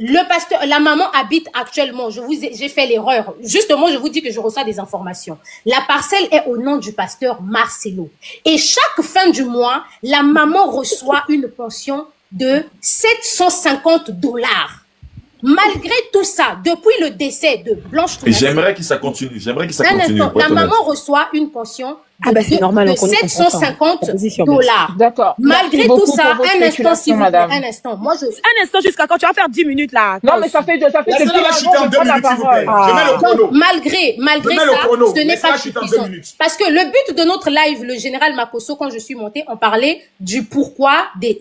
la maman habite actuellement, j'ai fait l'erreur. Justement, je vous dis que je reçois des informations. La parcelle est au nom du pasteur Marcelo. Et chaque fin du mois, la maman reçoit une pension de $750. Malgré tout ça, depuis le décès de Blanche Tunassi, j'aimerais que ça continue. La maman reçoit une pension Ah bah c'est normal, de 750 $. D'accord. Malgré tout ça, un instant, s'il vous plaît, un instant. Moi, Un instant jusqu'à quand tu vas faire 10 minutes là. Non, mais ça fait Laissez-la chuter en 2 minutes, s'il vous plaît. Je mets le chrono. Donc, malgré ça, ce n'est pas suffisant. Parce que le but de notre live, le général Makosso, quand je suis montée, on parlait du pourquoi des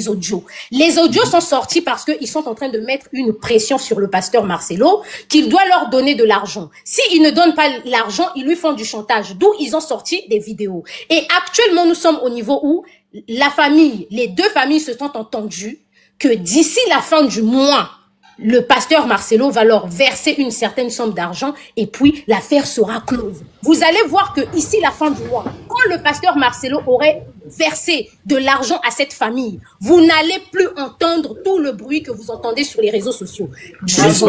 audios. Les audios sont sortis parce qu'ils sont en train de mettre une pression sur le pasteur Marcelo, qu'il doit leur donner de l'argent. S'ils ne donnent pas l'argent, ils lui font du chantage, d'où ils ont sorti des vidéos. Et actuellement, nous sommes au niveau où la famille, les deux familles se sont entendues que d'ici la fin du mois, le pasteur Marcelo va leur verser une certaine somme d'argent et puis l'affaire sera close. Vous allez voir que ici la fin du mois, quand le pasteur Marcelo aurait versé de l'argent à cette famille, vous n'allez plus entendre tout le bruit que vous entendez sur les réseaux sociaux. Je veux juste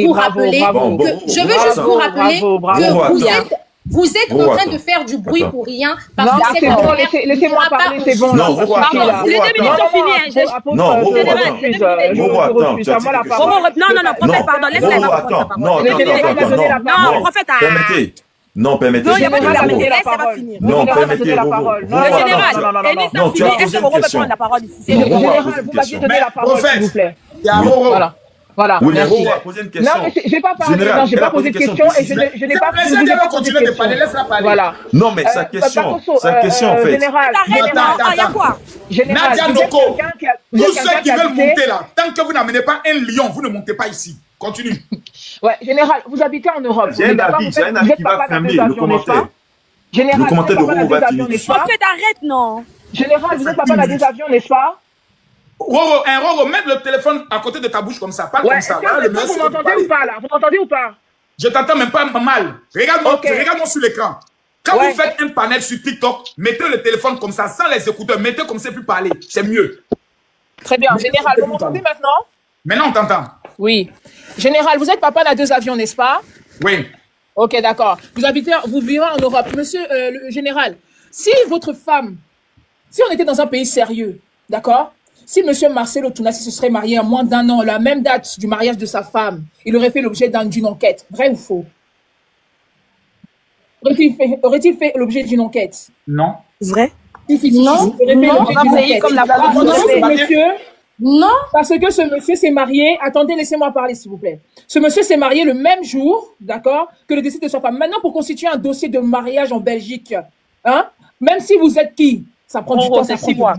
vous rappeler que vous êtes en train de faire du bruit pour rien. Parce que c'est bon, laissez-moi parler, c'est bon. Non, les 2 minutes sont finies. Non, prophète, pardon, laisse-la parole. Non, prophète, permettez. Non, permettez. Non, il n'y a pas de la finir. Non, permettez. Le général, Elie, ça finit. Est-ce que vous pouvez prendre la parole ici? Le général, vous m'aviez donné la parole, s'il vous plaît. Voilà. Oui, mais Roro a posé une question. Non, mais j'ai pas parlé, non, j'ai pas posé de question et je n'ai pas posé de question. Laisse-la parler. Voilà. Non, mais sa question en fait. Général, Nadia Noko, tous ceux qui veulent monter là, tant que vous n'amenez pas un lion, vous ne montez pas ici. Continue. Ouais, général, vous habitez en Europe. J'ai un avis qui va fermer le commentaire. Général, le commentaire de Roro va finir. Prophète, arrête, non. Général, vous êtes papa d'un des avions, n'est-ce pas? Roro, mets le téléphone à côté de ta bouche comme ça, parle comme ça. Vous m'entendez ou pas là? Vous m'entendez ou pas? Je t'entends même pas mal. Regarde-moi sur l'écran. Quand vous faites un panel sur TikTok, mettez le téléphone comme ça, sans les écouteurs, mettez comme ça, puis parler. C'est mieux. Très bien. Général, vous m'entendez maintenant? Maintenant, on t'entend. Oui. Général, vous êtes papa d'un 2 avions, n'est-ce pas? Oui. Ok, d'accord. Vous vivez en Europe. Monsieur le général, si votre femme, si on était dans un pays sérieux, d'accord? Si M. Marcelo Tounassi se serait marié en moins d'1 an, la même date du mariage de sa femme, il aurait fait l'objet d'une enquête. Vrai ou faux? Aurait-il fait l'objet d'une enquête? Non. Vrai? Non. Comme la France. Non. Parce que ce monsieur s'est marié. Attendez, laissez-moi parler, s'il vous plaît. Ce monsieur s'est marié le même jour, d'accord, que le décès de sa femme. Maintenant, pour constituer un dossier de mariage en Belgique, hein, même si vous êtes qui? Ça prend du temps, c'est 6 mois.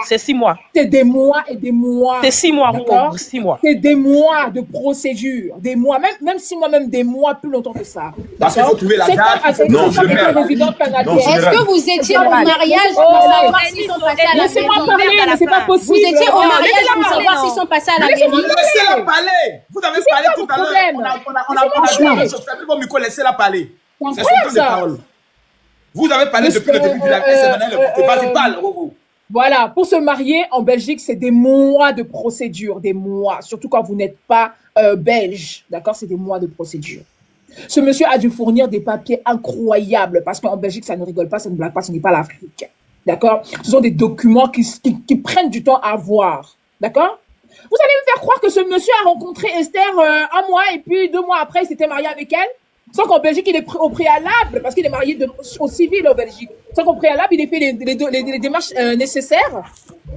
C'est 6 mois. C'est des mois et des mois. C'est 6 mois, 6 mois. C'est des mois de procédure. Des mois, même 6 mois, même des mois plus longtemps que ça. Parce qu'il faut trouver la date. Non, je Est-ce que vous étiez au mariage pour savoir s'ils sont passés à la mairie? Laissez-moi parler, c'est pas possible. Vous étiez au mariage pour savoir s'ils sont passés à la mairie? Laissez-la parler. Vous avez parlé tout à l'heure. On a dit vos micros, laissez-la parler. C'est son temps de parole. Vous avez parlé depuis le début de la vie, vas-y, parle, Roro. Voilà, pour se marier en Belgique, c'est des mois de procédure, des mois, surtout quand vous n'êtes pas belge, d'accord, c'est des mois de procédure. Ce monsieur a dû fournir des papiers incroyables, parce qu'en Belgique, ça ne rigole pas, ça ne blague pas, ce n'est pas l'Afrique, d'accord. Ce sont des documents qui prennent du temps à voir, d'accord. Vous allez me faire croire que ce monsieur a rencontré Esther 1 mois, et puis 2 mois après, il s'était marié avec elle? Sans qu'en Belgique, il est au préalable, parce qu'il est marié au civil en Belgique. Sans qu'au préalable, il ait fait les démarches nécessaires.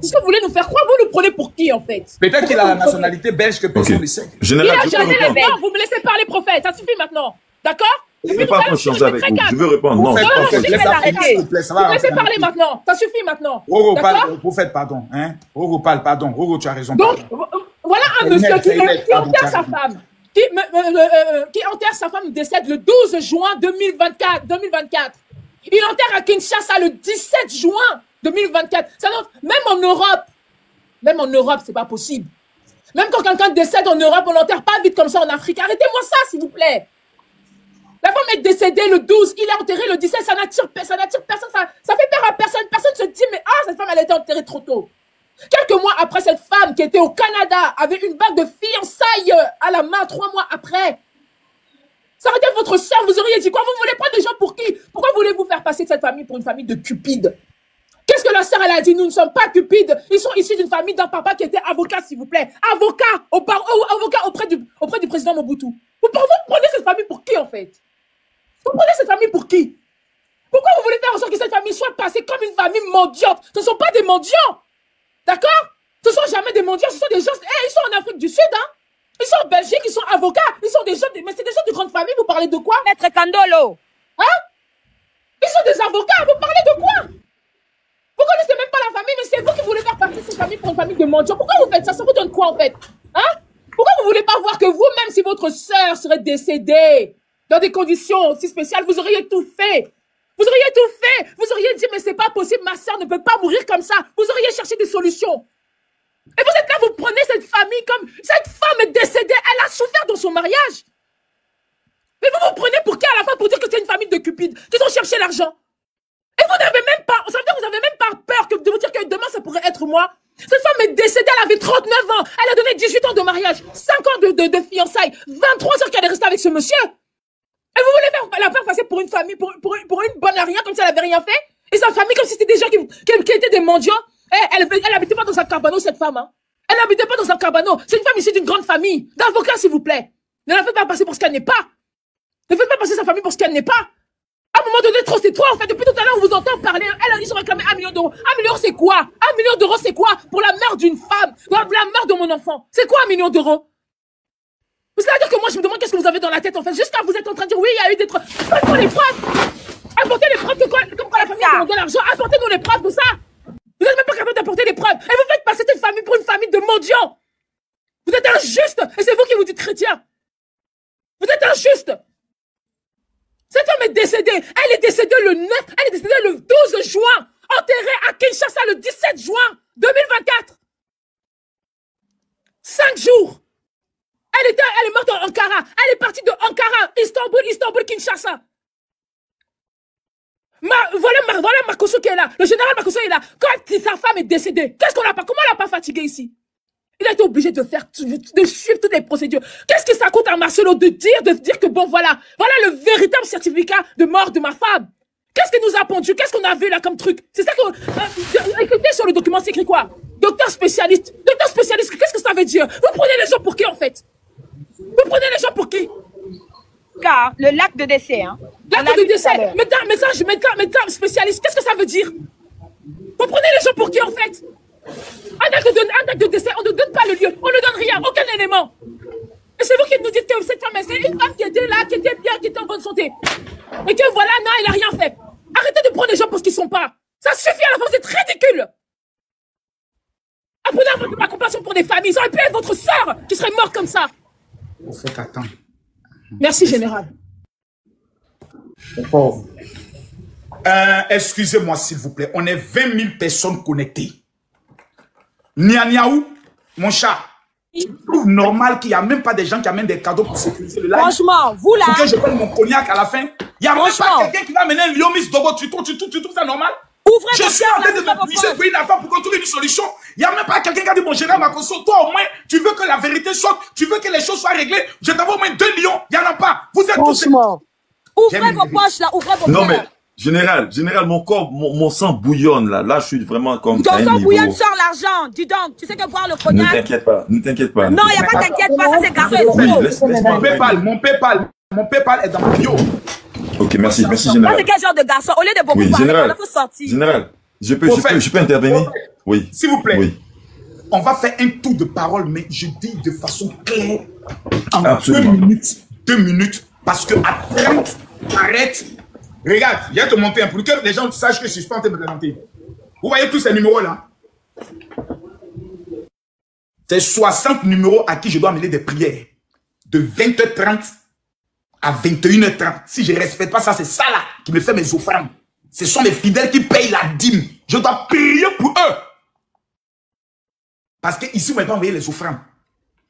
Est-ce que vous voulez nous faire croire? Vous nous prenez pour qui, en fait? Peut-être qu'il a la nationalité belge que personne ne sait. Général, il a jamais la belge. Vous me laissez parler, prophète. Ça suffit maintenant. D'accord? Je ne veux pas qu'on change avec vous. Je veux répondre. Non, vous me laissez parler maintenant. Ça suffit maintenant. Roro, parle. Prophète, pardon. Roro, parle, pardon. Roro, tu as raison. Donc, voilà un monsieur qui enterre sa femme. Qui enterre sa femme décède le 12 juin 2024. Il enterre à Kinshasa le 17 juin 2024. Même en Europe, c'est pas possible. Même quand quelqu'un décède en Europe, on l'enterre pas vite comme ça en Afrique. Arrêtez-moi ça, s'il vous plaît. La femme est décédée le 12, il est enterré le 17, ça n'attire personne, ça fait peur à personne. Personne se dit, mais cette femme, elle a été enterrée trop tôt. Quelques mois après, cette femme qui était au Canada avait une bague de fiançailles à la main 3 mois après. Ça aurait été votre sœur, vous auriez dit quoi? Vous voulez pas des gens pour qui? Pourquoi voulez-vous faire passer cette famille pour une famille de cupides? Qu'est-ce que la sœur, elle a dit? Nous ne sommes pas cupides. Ils sont issus d'une famille d'un papa qui était avocat, s'il vous plaît. Avocat auprès du président Mobutu. Vous prenez cette famille pour qui, en fait? Vous prenez cette famille pour qui? Pourquoi vous voulez faire en sorte que cette famille soit passée comme une famille mendiante? Ce ne sont pas des mendiants. D'accord? Ce ne sont jamais des mendiants, ce sont des gens... ils sont en Afrique du Sud, hein? Ils sont en Belgique, ils sont avocats, ils sont des gens... Mais c'est des gens de grande famille, vous parlez de quoi? Maître Kandolo. Hein? Ils sont des avocats, vous parlez de quoi? Vous connaissez même pas la famille, mais c'est vous qui voulez faire partie de cette famille pour une famille de mendiants. Pourquoi vous faites ça? Ça vous donne quoi en fait? Hein? Pourquoi vous voulez pas voir que vous-même, si votre sœur serait décédée dans des conditions aussi spéciales, vous auriez tout fait? Vous auriez tout fait. Vous auriez dit, mais c'est pas possible, ma sœur ne peut pas mourir comme ça. Vous auriez cherché des solutions. Et vous êtes là, vous prenez cette famille comme... Cette femme est décédée, elle a souffert dans son mariage. Mais vous vous prenez pour qui à la fin pour dire que c'est une famille de cupides, qu'ils ont cherché l'argent? Et vous n'avez même pas... Ça veut dire que vous n'avez même pas peur de vous dire que demain, ça pourrait être moi. Cette femme est décédée, elle avait 39 ans. Elle a donné 18 ans de mariage, 5 ans de fiançailles, 23 ans qu'elle est restée avec ce monsieur. Et vous voulez la faire passer pour une famille, pour une bonne à rien, comme si elle avait rien fait? Et sa famille, comme si c'était des gens qui étaient des mendiants? Elle n'habitait pas dans un carbano, cette femme. Hein. Elle n'habitait pas dans un carbano. C'est une femme ici d'une grande famille. D'avocats, s'il vous plaît. Ne la faites pas passer pour ce qu'elle n'est pas. Ne faites pas passer sa famille pour ce qu'elle n'est pas. À un moment donné, trop, c'est trop. En fait, depuis tout à l'heure, on vous entend parler. Ils ont réclamé 1 million d'euros. 1 million, c'est quoi? 1 million d'euros, c'est quoi? Pour la mère d'une femme. La mère de mon enfant. C'est quoi 1 million d'euros? C'est-à-dire que moi, je me demande qu'est-ce que vous avez dans la tête, en fait. Juste quand vous êtes en train de dire, oui, il y a eu des trucs. Apportez les preuves. Apportez les preuves comme quand la famille a demandé l'argent. Apportez-nous les preuves de ça. Vous n'êtes même pas capable d'apporter les preuves. Et vous faites passer cette famille pour une famille de mendiants. Vous êtes injuste. Et c'est vous qui vous dites chrétien. Vous êtes injuste. Cette femme est décédée. Elle est décédée le 9. Elle est décédée le 12 juin. Enterrée à Kinshasa le 17 juin 2024. 5 jours. Elle est morte en Ankara. Elle est partie de Ankara, Istanbul, Kinshasa. Voilà Makosso qui est là. Le général Makosso est là. Quand sa femme est décédée, qu'est-ce qu'on n'a pas? Comment on l'a pas fatigué ici? Il a été obligé de suivre toutes les procédures. Qu'est-ce que ça coûte à Marcelo de dire que bon, voilà le véritable certificat de mort de ma femme? Qu'est-ce qu'il nous a pondu? Qu'est-ce qu'on a vu là comme truc? C'est ça que... écoutez sur le document, c'est écrit quoi? Docteur spécialiste. Docteur spécialiste, qu'est-ce que ça veut dire? Vous prenez les gens pour qui en fait? Vous prenez les gens pour qui? Car le lac de décès, hein. L'acte de décès. Médecin spécialiste, qu'est-ce que ça veut dire? Vous prenez les gens pour qui en fait? Un acte de décès, on ne donne pas le lieu, on ne donne rien, aucun élément. Et c'est vous qui nous dites que cette femme, c'est une femme qui était là, qui était bien, qui était en bonne santé. Et que voilà, non, elle n'a rien fait. Arrêtez de prendre les gens pour ce qu'ils ne sont pas. Ça suffit à la fin, c'est ridicule. Apprenez ma compassion pour des familles. Ils auraient pu être votre sœur qui serait morte comme ça. Vous faites attendre. Merci, général. Excusez-moi, s'il vous plaît. On est 20 000 personnes connectées. Nianiaou, mon chat, je trouve normal qu'il n'y a même pas des gens qui amènent des cadeaux pour sécuriser le live. Franchement, vous là. Pour que je prenne mon cognac à la fin. Il n'y a même pas quelqu'un qui va amener un lion Miss Dogo. Tu trouves ça normal? Ouvrez je suis en train de me pousser pour une affaire pour qu'on trouve une solution. Il n'y a même pas quelqu'un qui a dit, mon général Makosso, toi au moins, tu veux que la vérité sorte, tu veux que les choses soient réglées. Je t'envoie au moins 2 lions. Il n'y en a pas. Vous êtes tous... Ouvrez vos poches là, ouvrez vos poches. Non mais, général, mon corps, mon sang bouillonne là. Là, je suis vraiment comme... Ton sang bouillonne, sort l'argent. Dis donc, tu sais que boire le cognac... Ne t'inquiète pas. Non, il n'y a pas t'inquiète pas, ça c'est garçon. Mon PayPal est dans mon bio. Ok, merci général. Ça c'est quel genre de garçon? Au lieu de beaucoup parler, il faut sortir. Général, je peux intervenir? Oui. S'il vous plaît. Oui. On va faire un tour de parole, mais je dis de façon claire. En Absolument. 2 minutes, parce que à 30, arrête. Regarde, il y a te monter un peu, que les gens sachent que je suis pas en train de me présenter. Vous voyez tous ces numéros là? C'est 60 numéros à qui je dois amener des prières. De 20h30 à 21h30. Si je ne respecte pas ça, c'est ça là qui me fait mes offrandes. Ce sont mes fidèles qui payent la dîme. Je dois prier pour eux. Parce qu'ici, vous ne m'avez pas envoyé les offrandes.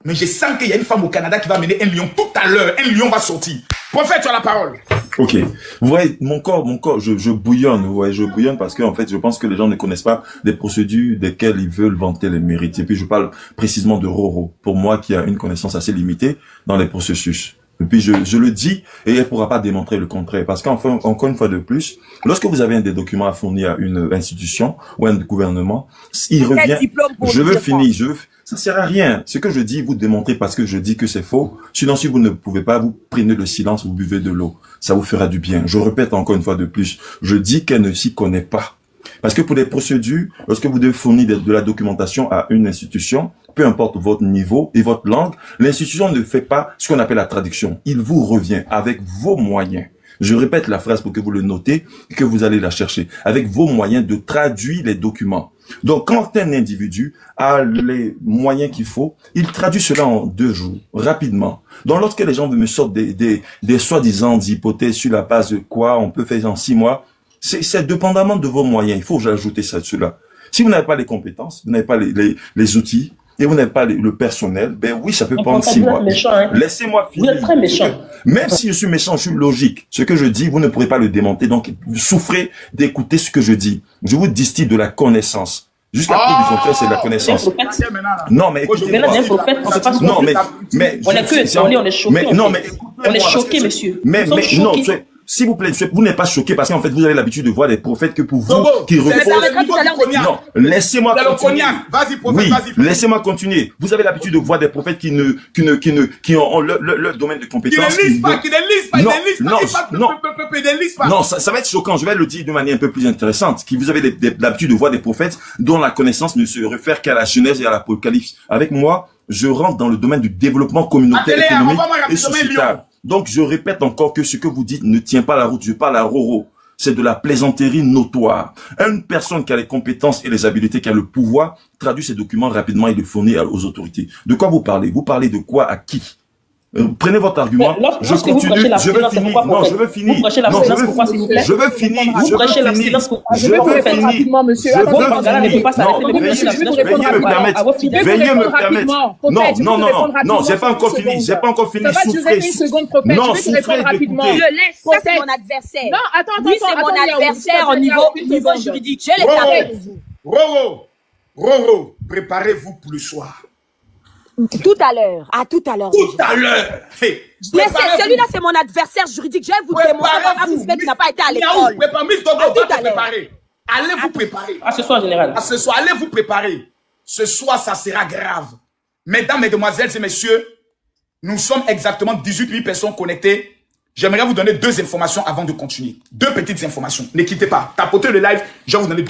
Mais je sens qu'il y a une femme au Canada qui va amener 1 lion. Tout à l'heure, 1 lion va sortir. Prophète, tu as la parole. Ok. Vous voyez, mon corps, je bouillonne. Vous voyez, je bouillonne parce que, en fait, je pense que les gens ne connaissent pas des procédures desquelles ils veulent vanter les mérites. Et puis, je parle précisément de Roro. Pour moi, qui a une connaissance assez limitée dans les processus. Et puis je le dis, et elle pourra pas démontrer le contraire. Parce qu'enfin, encore une fois de plus, lorsque vous avez des documents à fournir à une institution ou à un gouvernement, il revient, je veux finir, ça sert à rien. Ce que je dis, vous démontrez parce que je dis que c'est faux. Sinon, si vous ne pouvez pas, vous prenez le silence, vous buvez de l'eau. Ça vous fera du bien. Je répète encore une fois de plus, je dis qu'elle ne s'y connaît pas. Parce que pour les procédures, lorsque vous devez fournir de la documentation à une institution, peu importe votre niveau et votre langue, l'institution ne fait pas ce qu'on appelle la traduction. Il vous revient avec vos moyens. Je répète la phrase pour que vous le notez et que vous allez la chercher. Avec vos moyens de traduire les documents. Donc, quand un individu a les moyens qu'il faut, il traduit cela en 2 jours, rapidement. Donc, lorsque les gens me sortent des soi-disant hypothèses sur la base de quoi on peut faire en 6 mois, c'est dépendamment de vos moyens. Il faut ajouter ça dessus là. Si vous n'avez pas les compétences, vous n'avez pas les outils, et vous n'avez pas le personnel, ben oui, ça peut prendre 6 mois. Hein. Laissez-moi finir. Vous êtes très méchant. Même si je suis méchant, je suis logique. Ce que je dis, vous ne pourrez pas le démonter. Donc, souffrez d'écouter ce que je dis. Je vous distille de la connaissance. Jusqu'à preuve du contraire, c'est de la connaissance. Non, mais écoutez-moi. Non, mais on est choqués. On est choqués, monsieur. Mais non, s'il vous plaît, vous n'êtes pas choqué parce qu'en fait, vous avez l'habitude de voir des prophètes que pour vous, qui reposent. Non, laissez-moi continuer. Oui, laissez-moi continuer. Vous avez l'habitude de voir des prophètes qui ont leur domaine de compétence. Qui ne lisent pas. Non, ça va être choquant. Je vais le dire de manière un peu plus intéressante. Vous avez l'habitude de voir des prophètes dont la connaissance ne se réfère qu'à la Genèse et à l'Apocalypse. Avec moi, je rentre dans le domaine du développement communautaire, économique et sociétal. Donc, je répète encore que ce que vous dites ne tient pas la route. Je parle à Roro. C'est de la plaisanterie notoire. Une personne qui a les compétences et les habiletés, qui a le pouvoir, traduit ces documents rapidement et les fournit aux autorités. De quoi vous parlez? Vous parlez de quoi à qui? Prenez votre argument. Je continue. Je veux finir. Non, je veux finir. Non, je veux finir. Je veux finir. Je veux finir. Monsieur. Veuillez me permettre. Non, j'ai pas encore fini. J'ai pas encore fini. Souffrez. Non, souffrez d'écouter. Je laisse. Ça, c'est mon adversaire. Non, attends. Lui, c'est mon adversaire au niveau juridique. Je l'ai tapé. Roro, préparez-vous pour le soir. Tout à l'heure. À tout à l'heure. Tout à l'heure. Mais celui-là, c'est mon adversaire juridique. Je vais vous démontrer qu'il n'a pas été à l'école. Allez vous préparer. À ce soir, général. À ce soir, allez vous préparer. Ce soir, ça sera grave. Mesdames, mesdemoiselles et messieurs, nous sommes exactement 18 000 personnes connectées. J'aimerais vous donner 2 informations avant de continuer. 2 petites informations. Ne quittez pas. Tapotez le live. Je vais vous donner 2.